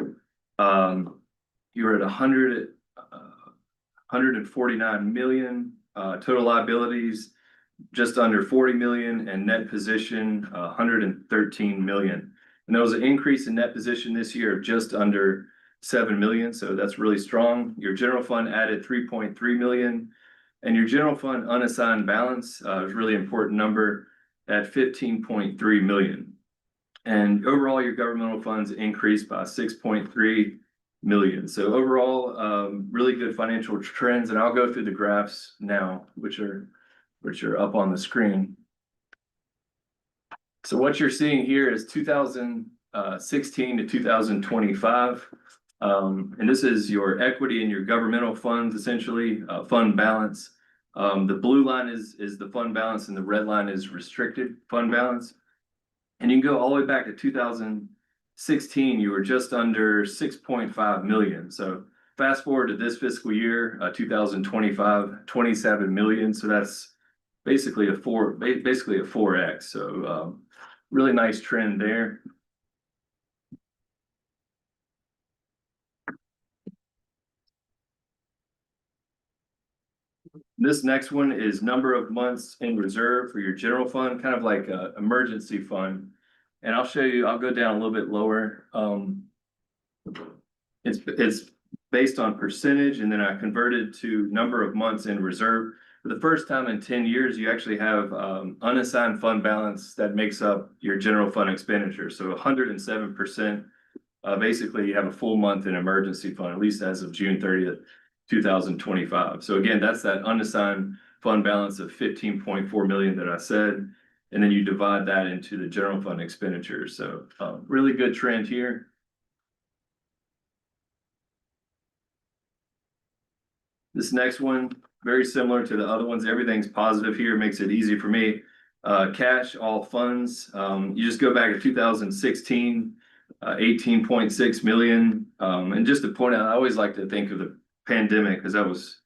You were at 149 million, total liabilities just under 40 million, and net position 113 million. And there was an increase in net position this year of just under 7 million. So that's really strong. Your general fund added 3.3 million, and your general fund unassigned balance is a really important number at 15.3 million. And overall, your governmental funds increased by 6.3 million. So overall, really good financial trends, and I'll go through the graphs now, which are up on the screen. So what you're seeing here is 2016 to 2025. And this is your equity and your governmental funds, essentially, fund balance. The blue line is the fund balance and the red line is restricted fund balance. And you can go all the way back to 2016, you were just under 6.5 million. So fast forward to this fiscal year, 2025, 27 million. So that's basically a 4x. So really nice trend there. This next one is number of months in reserve for your general fund, kind of like a emergency fund. And I'll show you, I'll go down a little bit lower. It's based on percentage, and then I converted to number of months in reserve. For the first time in 10 years, you actually have unassigned fund balance that makes up your general fund expenditure. So 107%. Basically, you have a full month in emergency fund, at least as of June 30th. 2025. So again, that's that unassigned fund balance of 15.4 million that I said, and then you divide that into the general fund expenditures. So really good trend here. This next one, very similar to the other ones. Everything's positive here, makes it easy for me. Cash, all funds. You just go back to 2016, 18.6 million. And just to point out, I always like to think of the pandemic, because that was,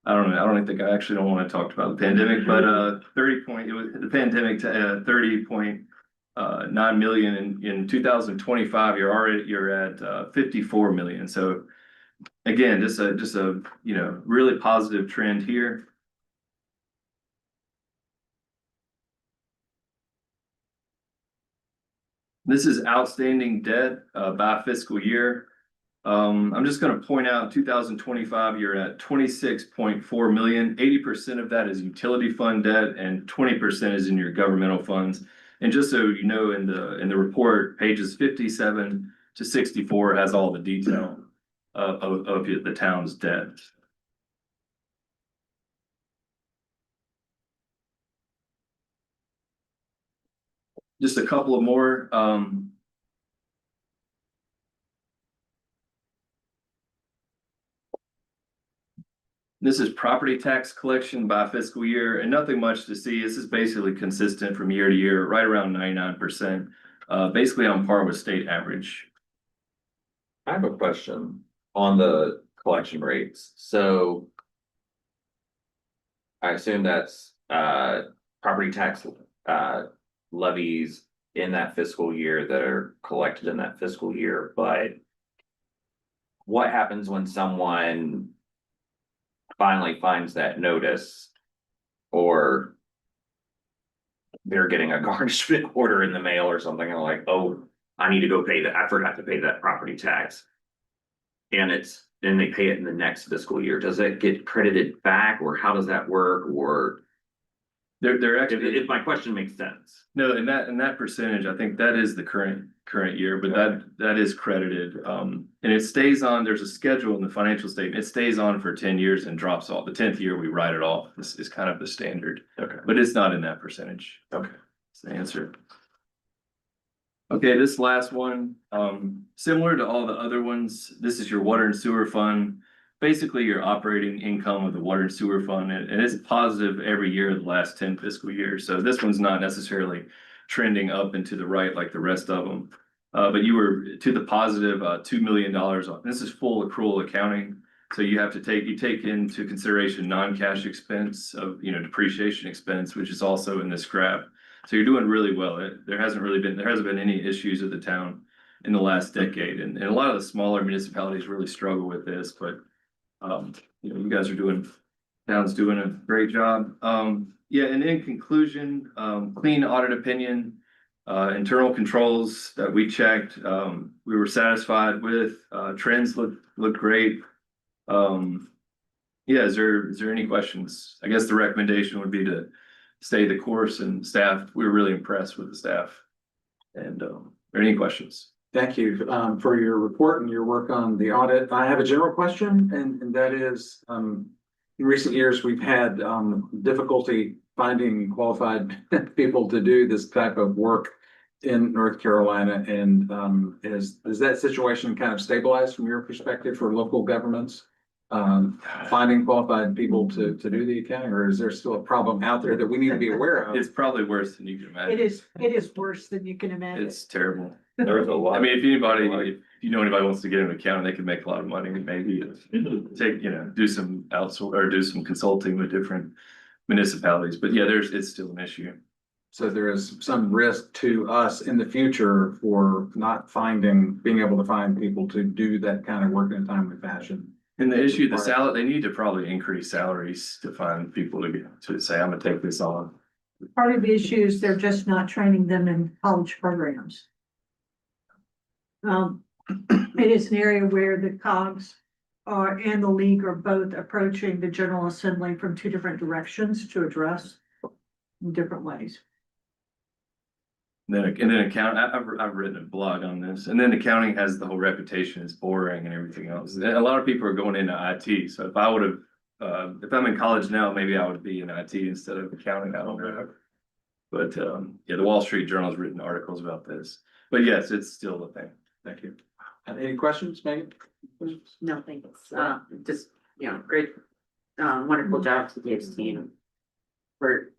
I don't know, I don't think I actually don't want to talk about the pandemic, but the pandemic to 30.9 million in 2025, you're at 54 million. So again, just a really positive trend here. This is outstanding debt by fiscal year. I'm just going to point out 2025, you're at 26.4 million. 80% of that is utility fund debt and 20% is in your governmental funds. And just so you know, in the report, pages 57 to 64 has all the detail of the town's debt. Just a couple of more. This is property tax collection by fiscal year, and nothing much to see. This is basically consistent from year to year, right around 99%, basically on par with state average. I have a question on the collection rates. So I assume that's property tax levies in that fiscal year that are collected in that fiscal year, but what happens when someone finally finds that notice, or they're getting a garnishment order in the mail or something, and like, oh, I need to go pay that, I forgot to pay that property tax. And they pay it in the next fiscal year. Does it get credited back, or how does that work? Or They're actually, if my question makes sense. no, in that percentage, I think that is the current year, but that is credited. And it stays on, there's a schedule in the financial statement. It stays on for 10 years and drops off. The 10th year, we write it off. This is kind of the standard. Okay. But it's not in that percentage. Okay. That's the answer. Okay, this last one, similar to all the other ones, this is your water and sewer fund. Basically your operating income of the water and sewer fund, and it's positive every year of the last 10 fiscal years. So this one's not necessarily trending up and to the right like the rest of them. But you were to the positive $2 million. This is full accrual accounting. So you have to take into consideration non-cash expense of, depreciation expense, which is also in this graph. So you're doing really well. There hasn't been any issues with the town in the last decade. And a lot of the smaller municipalities really struggle with this, but you guys are town's doing a great job. Yeah, and in conclusion, clean audit opinion, internal controls that we checked, we were satisfied with, trends look great. Yeah, is there any questions? I guess the recommendation would be to stay the course, and staff, we were really impressed with the staff. And are there any questions? Thank you for your report and your work on the audit. I have a general question, and that is, in recent years, we've had difficulty finding qualified people to do this type of work in North Carolina. And is that situation kind of stabilized from your perspective for local governments? Finding qualified people to do the accounting, or is there still a problem out there that we need to be aware of? It's probably worse than you can imagine. It is worse than you can imagine. It's terrible. There's a lot. I mean, if you know anybody wants to get an accountant, they can make a lot of money, maybe take, do some outsource or do some consulting with different municipalities. But yeah, it's still an issue. So there is some risk to us in the future for not being able to find people to do that kind of work in a timely fashion. And the issue, they need to probably increase salaries to find people to say, I'm gonna take this on. Part of the issue is they're just not training them in college programs. It is an area where the COGS and the league are both approaching the General Assembly from two different directions to address in different ways. And then I've written a blog on this, and then accounting has the whole reputation as boring and everything else. And a lot of people are going into IT, so if I would have, if I'm in college now, maybe I would be in IT instead of accounting, I don't know. But, yeah, the Wall Street Journal has written articles about this, but yes, it's still a thing. Thank you. Any questions, Megan? No, thanks. Just, great, wonderful job to Dave's team for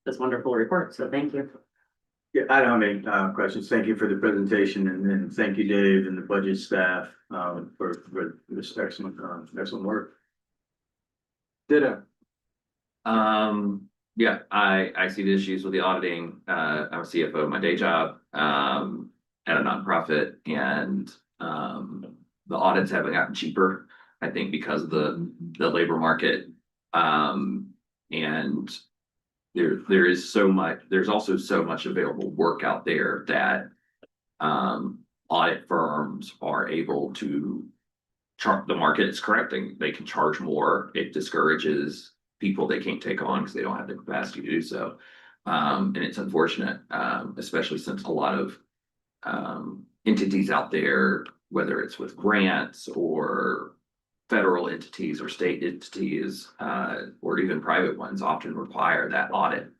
this wonderful report. So thank you. Yeah, I don't have any questions. Thank you for the presentation, and thank you, Dave, and the budget staff for this excellent work. Ditto. Yeah, I see the issues with the auditing. I'm a CFO in my day job, at a nonprofit, and the audits haven't gotten cheaper, I think, because of the labor market. And there's also so much available work out there that audit firms are able to the market is correcting. They can charge more. It discourages people they can't take on because they don't have the capacity to do so. And it's unfortunate, especially since a lot of entities out there, whether it's with grants or federal entities or state entities, or even private ones, often require that audit,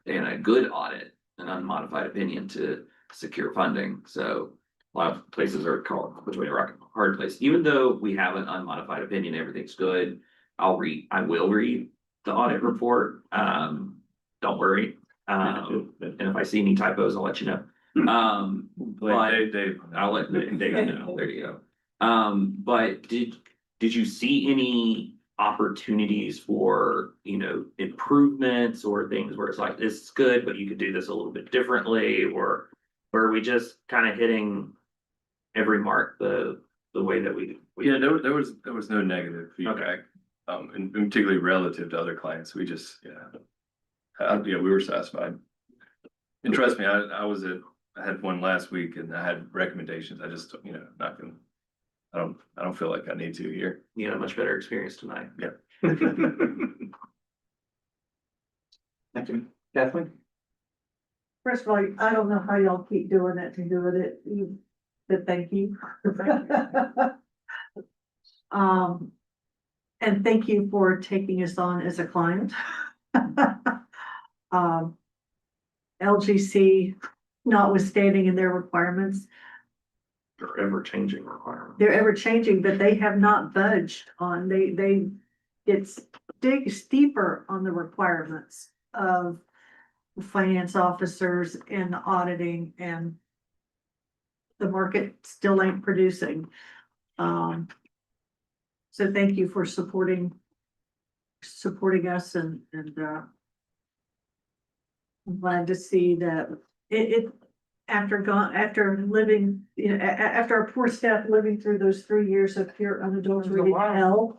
and a good audit, an unmodified opinion to secure funding. So a lot of places are caught between a rock and a hard place. Even though we have an unmodified opinion, everything's good. I will read the audit report. Don't worry. And if I see any typos, I'll let you know. But Dave. I'll let Dave know. There you go. But did you see any opportunities for, improvements or things where it's like, this is good, but you could do this a little bit differently, or are we just kind of hitting every mark the way that we? Yeah, there was no negative feedback, and particularly relative to other clients. We just, we were satisfied. And trust me, I had one last week and I had recommendations. I just, not gonna. I don't feel like I need to here. You had a much better experience tonight. Yeah. Thank you. Kathleen? First of all, I don't know how y'all keep doing it to do it, but thank you. And thank you for taking us on as a client. LGC, notwithstanding in their requirements, They're ever changing requirements. they're ever changing, but they have not budged on, they dig steeper on the requirements of finance officers and auditing, and the market still ain't producing. So thank you for supporting us, and I'm glad to see that after living, after our poor staff living through those 3 years of pure unadulterated hell.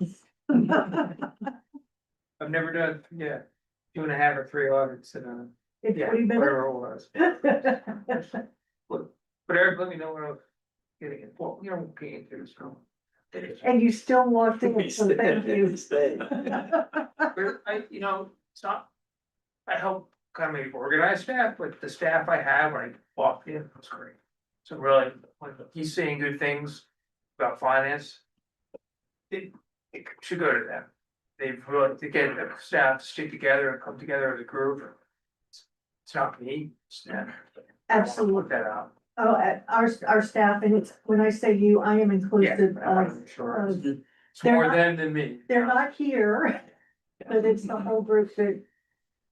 I've never done, 2.5 or 3 audits in a, In 20 minutes. whatever it was. But Eric, let me know when I'm getting it. Well, getting through, so. And you still walked in, so thank you. But it's not, I help kind of organize staff, but the staff I have when I walked in was great. So really, when he's saying good things about finance. It should go to them. They've really, to get the staff to stick together and come together as a group. It's not me, it's them. Absolutely. Put that out. Oh, our staff, and it's, when I say you, I am inclusive of, Sure. of- It's they're more not- them than me. they're not here, but it's the whole group that,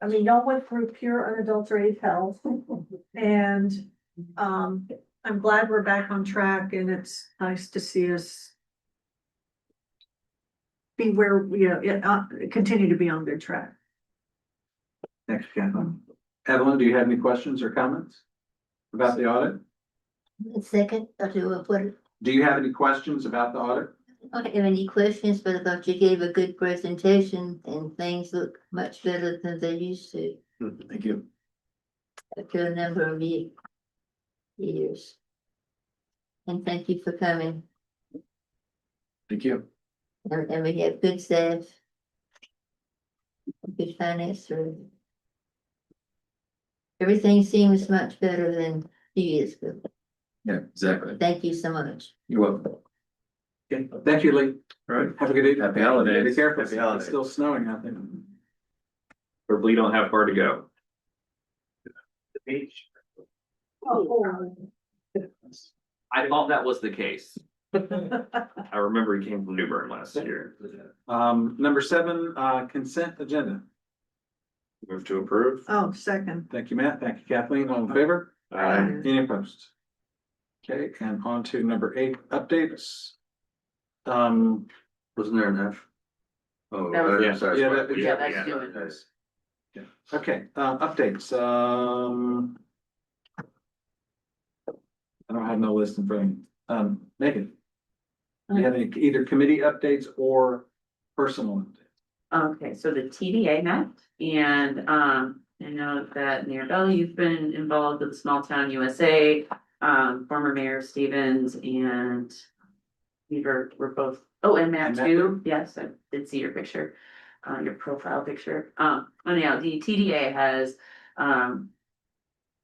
I mean, y'all went through pure unadulterated health. And, I'm glad we're back on track, and it's nice to see us be where, continue to be on good track. Thanks, Kathleen. Evelyn, do you have any questions or comments about the audit? Second, or to what, Do you have any questions about the audit? I don't have any questions, but I thought you gave a good presentation and things look much better than they used to Thank you. after a number of years. And thank you for coming, Thank you. and we have good staff. Good finance through. Everything seems much better than a few years ago. Yeah, exactly. Thank you so much. You're welcome. Okay, thank you, Lee. All right. Have a good evening. Happy holidays. Be careful. Happy holidays. It's still snowing out there. Hopefully you don't have far to go. The beach. I thought that was the case. I remember he came from New Bern last year. Number 7, consent agenda. Move to approve. Oh, second. Thank you, Matt. Thank you, Kathleen. All in favor? Aye. Any opposed? Okay, and on to number 8, updates. Wasn't there an F? Oh, That was- I'm sorry. Yeah, sorry. that- Yeah, that's doing. Nice. Okay, updates. I don't have no list in front of me. Megan. Do you have any either committee updates or personal updates? Okay, so the TDA met, and I know that Mayor Bell, you've been involved with Small Town USA. Former Mayor Stevens and we were both, oh, and Matt And Matt too, yes, I did see your picture, your profile picture. Anyhow, the TDA has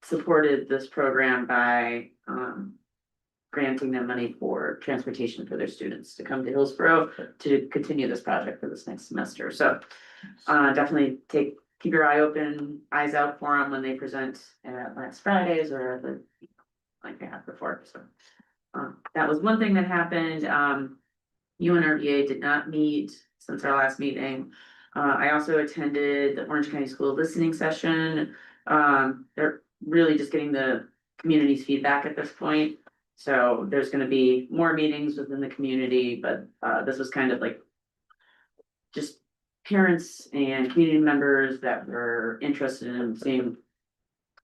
supported this program by granting them money for transportation for their students to come to Hillsborough to continue this project for this next semester. So definitely keep your eyes out for them when they present at last Fridays or like they have before. So that was one thing that happened. UNRVA did not meet since our last meeting. I also attended the Orange County School listening session. They're really just getting the community's feedback at this point. So there's gonna be more meetings within the community, but this was kind of like just parents and community members that were interested in seeing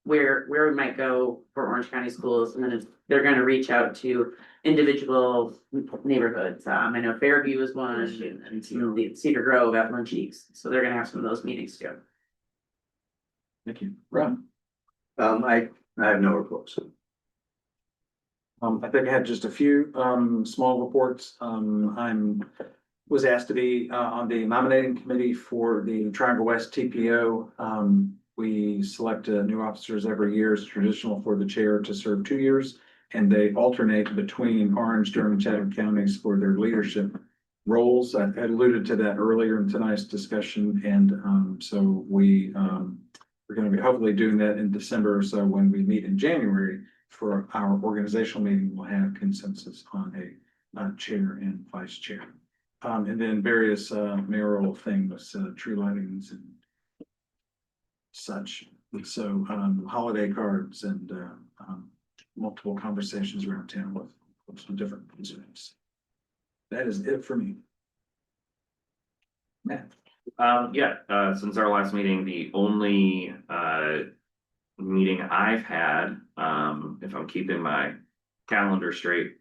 where we might go for Orange County schools, and then they're gonna reach out to individual neighborhoods. I know Fairview is one, and the Cedar Grove at Munchies, so they're gonna have some of those meetings too. Thank you. Ron? I have no reports. I think I had just a few, small reports. Was asked to be, on the nominating committee for the Triangle West TPO. We select new officers every year. It's traditional for the chair to serve 2 years. And they alternate between Orange, Durham, Chatham counties for their leadership roles. I alluded to that earlier in tonight's discussion. And, so we're gonna be hopefully doing that in December or so. When we meet in January for our organizational meeting, we'll have consensus on a chair and vice chair. And then various mayoral things, tree lightings and such. So holiday cards and multiple conversations around town with some different concerns. That is it for me. Matt? Since our last meeting, the only meeting I've had, if I'm keeping my calendar straight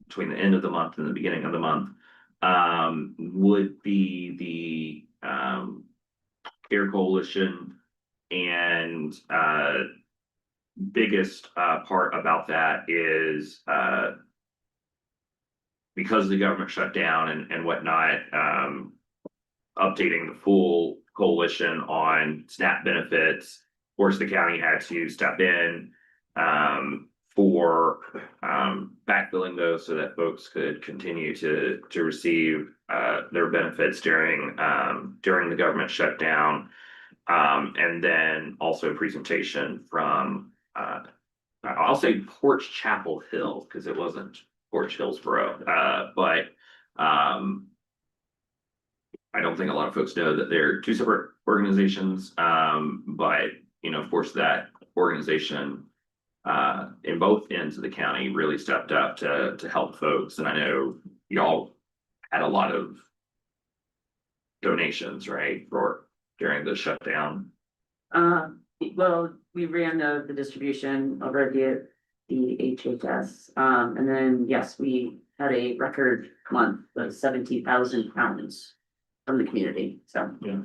between the end of the month and the beginning of the month, would be the Care Coalition. And biggest part about that is because the government shut down and whatnot, updating the full coalition on SNAP benefits. Of course, the county had to step in for backfilling those so that folks could continue to receive their benefits during the government shutdown. And then also a presentation from I'll say Porch Chapel Hill, because it wasn't Porch Hillsboro, but I don't think a lot of folks know that they're two separate organizations, but of course, that organization in both ends of the county really stepped up to help folks, and I know y'all had a lot of donations, right, for during the shutdown. Well, we ran the distribution over at the HHS, and then, yes, we had a record month of 17,000 pounds from the community, so. Yeah.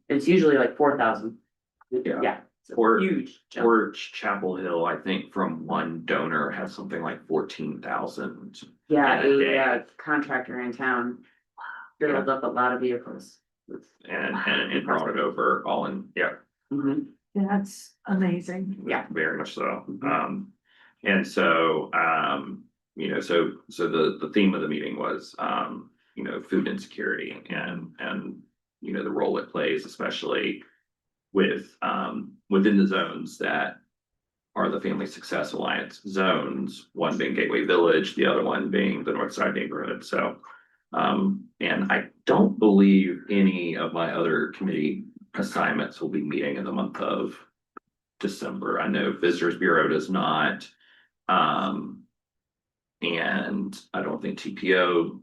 It's usually like 4,000. Yeah. Yeah. it's a Or- Huge. jump. Porch Chapel Hill, I think from one donor has something like 14,000. Yeah, in a day. a contractor in town filled up a lot of vehicles. And brought it over all in, yeah. Mhm. That's amazing. Yeah. Very much so. Mhm. And so, so the theme of the meeting was, food insecurity and, the role it plays, especially with, within the zones that are the Family Success Alliance zones, one being Gateway Village, the other one being the North Side neighborhood. So, and I don't believe any of my other committee assignments will be meeting in the month of December. I know Visitors Bureau does not. And I don't think TPO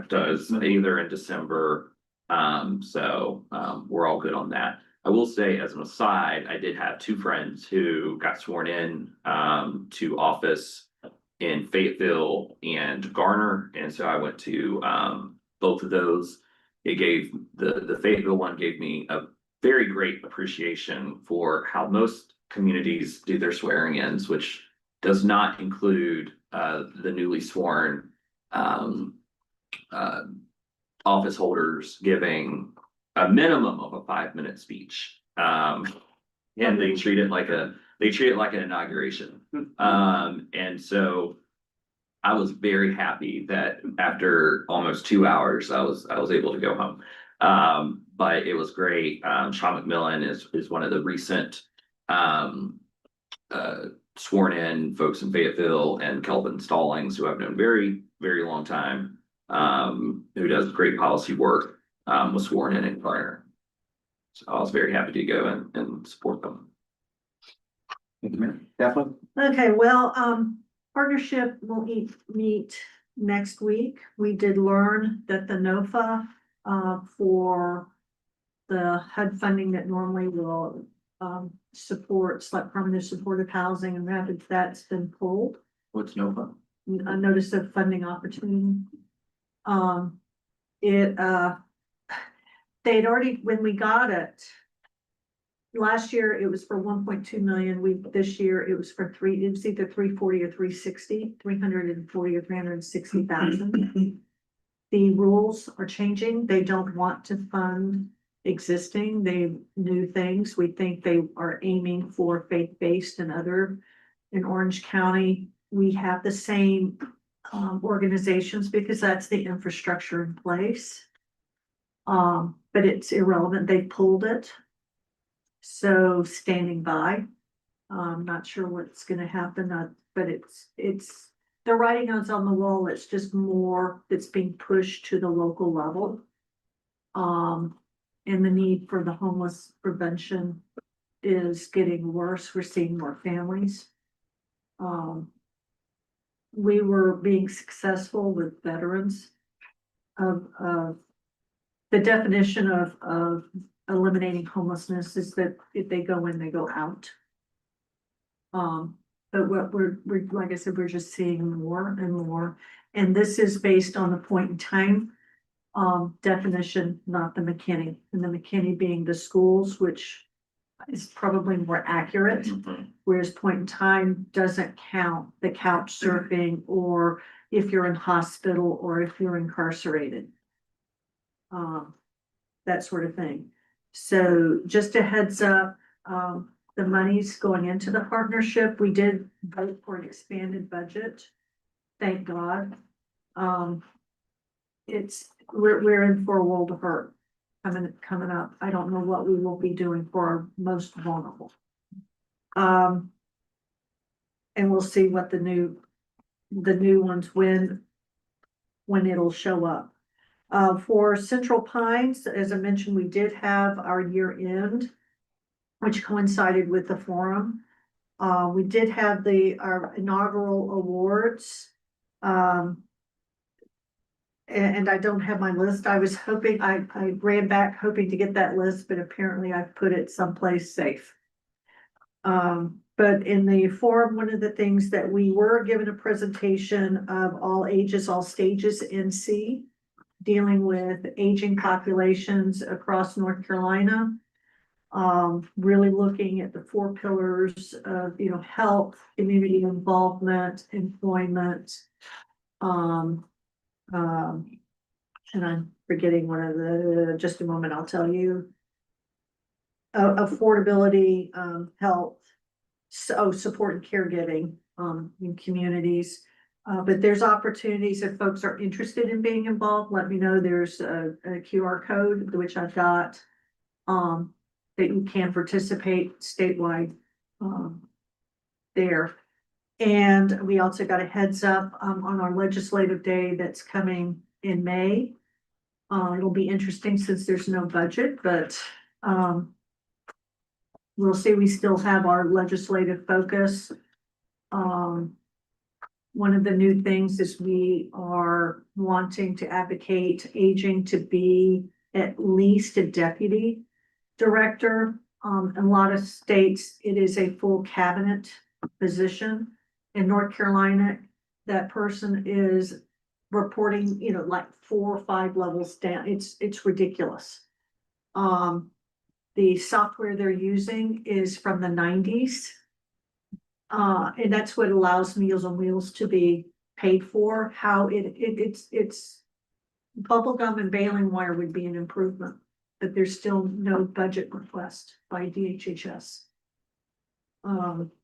does either in December. So we're all good on that. I will say, as an aside, I did have two friends who got sworn in to office in Fayetteville and Garner, and so I went to both of those. It gave the Fayetteville one gave me a very great appreciation for how most communities do their swearing-ins, which does not include the newly sworn office holders giving a minimum of a 5-minute speech. And they treat it like an inauguration. And so I was very happy that after almost 2 hours, I was able to go home. But it was great. Sean McMillan is one of the recent sworn in folks in Fayetteville, and Kelvin Stallings, who I've known very, very long time, who does great policy work, was sworn in Garner. So I was very happy to go and support them. Thank you, Mayor. Daphne? Okay, well, partnership will meet next week. We did learn that the NOFA, for the HUD funding that normally will, support select permanent supportive housing and rapid, that's been pulled. What's NOFA? A notice of funding opportunity. They'd already, when we got it, last year it was for 1.2 million. This year it was for it was either 340 or 360, 340 or 360,000. The rules are changing. They don't want to fund existing, new things. We think they are aiming for faith-based and other. In Orange County, we have the same organizations because that's the infrastructure in place. But it's irrelevant. They pulled it. So standing by. Not sure what's gonna happen, but it's the writing is on the wall. It's just more that's being pushed to the local level. And the need for the homeless prevention is getting worse. We're seeing more families. We were being successful with veterans of the definition of eliminating homelessness is that if they go in, they go out. But what we're like I said, we're just seeing more and more, and this is based on the point in time definition, not the McKinney, and the McKinney being the schools, which is probably more accurate. Whereas point in time doesn't count the couch surfing or if you're in hospital or if you're incarcerated. That sort of thing. So just a heads up, the monies going into the partnership. We did vote for an expanded budget. Thank God. We're in for a world of hurt coming up. I don't know what we will be doing for our most vulnerable. And we'll see what the new ones when it'll show up. For Central Pines, as I mentioned, we did have our year end, which coincided with the forum. We did have our inaugural awards. And I don't have my list. I was hoping, I ran back hoping to get that list, but apparently I've put it someplace safe. But in the forum, one of the things that we were given a presentation of all ages, all stages NC, dealing with aging populations across North Carolina. Really looking at the 4 pillars of, health, community involvement, employment. And I'm forgetting one of just a moment, I'll tell you. Affordability, health, support and caregiving, in communities. But there's opportunities if folks are interested in being involved, let me know. There's a QR code, which I've got, that you can participate statewide, there. And we also got a heads up, on our legislative day that's coming in May. It'll be interesting since there's no budget, but, we'll see. We still have our legislative focus. One of the new things is we are wanting to advocate aging to be at least a deputy director. In a lot of states, it is a full cabinet position. In North Carolina, that person is reporting, like 4 or 5 levels down. It's ridiculous. The software they're using is from the 90s. And that's what allows Meals on Wheels to be paid for. How it's bubblegum and baling wire would be an improvement, but there's still no budget request by DHHS.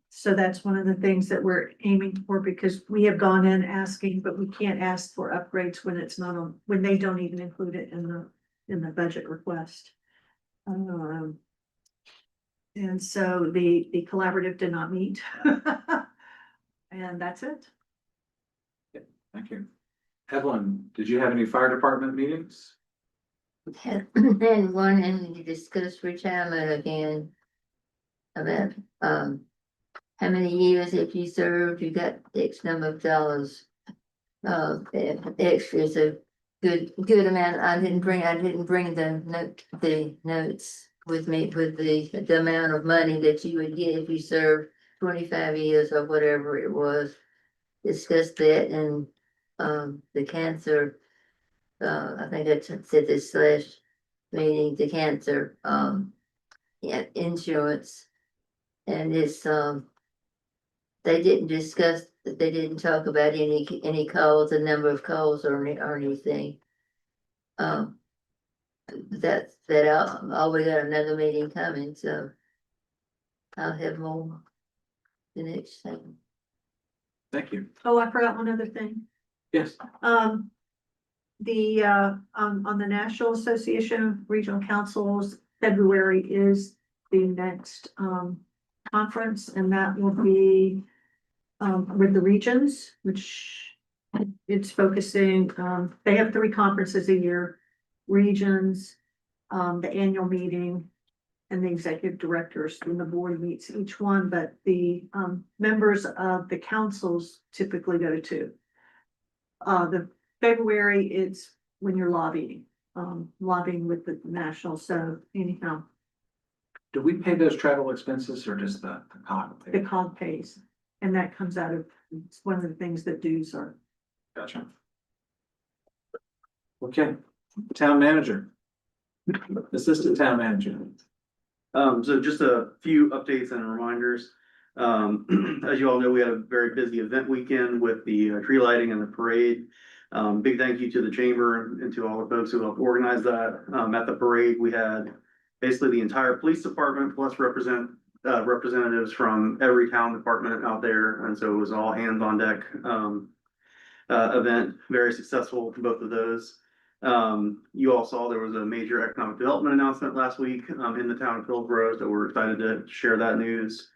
So that's one of the things that we're aiming for, because we have gone in asking, but we can't ask for upgrades when it's not on, when they don't even include it in the budget request. And so the collaborative did not meet. And that's it. Thank you. Evelyn, did you have any fire department meetings? And one, and you discussed retirement again. About, how many years if you served, you got X number of dollars. Extra is a good amount. I didn't bring the notes with me with the amount of money that you would get if you served 25 years or whatever it was. Discussed that and the cancer. I think I said this last meeting. The cancer insurance, and it's they didn't talk about any calls, the number of calls or anything. That we got another meeting coming, so I'll have more the next time. Thank you. Oh, I forgot one other thing. Yes. On the National Association of Regional Councils, February is the next conference, and that will be with the regions, which it's focusing, they have 3 conferences a year, regions, the annual meeting, and the executive directors, and the board meets each one, but the members of the councils typically go to 2. The February, it's when you're lobbying with the national, so anyhow, Do we pay those travel expenses or just the COG? the COG pays, and that comes out of, it's one of the things that dues are. Gotcha. Okay, town manager. Assistant town manager. So just a few updates and reminders. As you all know, we had a very busy event weekend with the tree lighting and the parade. Big thank you to the chamber and to all the folks who helped organize that. At the parade, we had basically the entire police department plus representatives from every town department out there, and so it was all hands on deck, event, very successful, both of those. You all saw there was a major economic development announcement last week, in the town of Hillsborough, so we're excited to share that news.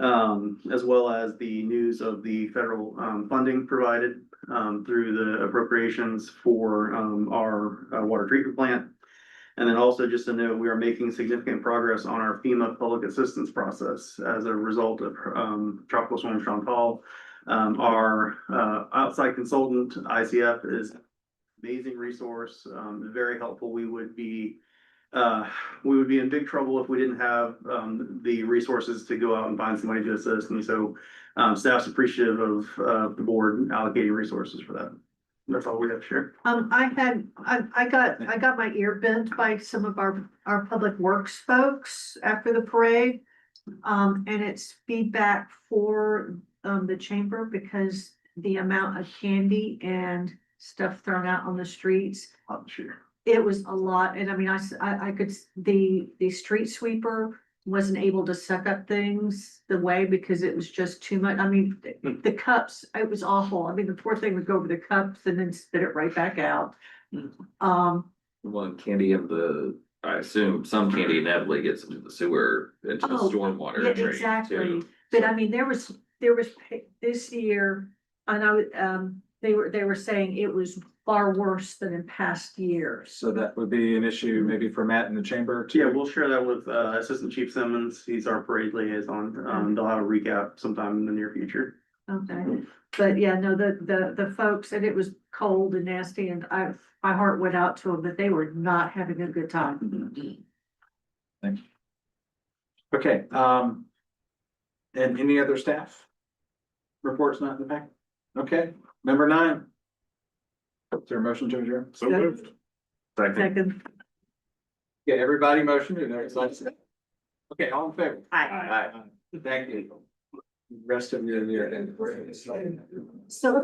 As well as the news of the federal, funding provided, through the appropriations for, our water treatment plant. And then also just to know, we are making significant progress on our FEMA public assistance process as a result of, Tropical Storm Chantal. Our, outside consultant, ICF, is an amazing resource, very helpful. We would be in big trouble if we didn't have, the resources to go out and find somebody to assist. And so, staff's appreciative of, the board allocating resources for that. That's all we have to share. I got my ear bent by some of our public works folks after the parade. And it's feedback for, the chamber, because the amount of candy and stuff thrown out on the streets, Sure. it was a lot. And I mean, I could, the street sweeper wasn't able to suck up things the way, because it was just too much. I mean, the cups, it was awful. I mean, the poor thing would go over the cups and then spit it right back out. One candy in the, I assume some candy inevitably gets into the sewer, into the Oh, stormwater Yeah, drain exactly. too. But I mean, there was this year, and I would, they were saying it was far worse than in past years. So that would be an issue maybe for Matt in the chamber too. Yeah, we'll share that with, Assistant Chief Simmons. He's our parade liaison. They'll have a recap sometime in the near future. Okay, but yeah, no, the folks, and it was cold and nasty, and my heart went out to them, but they were not having a good time. Okay, and any other staff? Reports not in the pack? Okay, number 9. Is there a motion to adjourn? So moved. Second. Second. Yeah, everybody motion, you know, it's like. Okay, all in favor? Aye. Aye. Thank you. Rest of your year. So.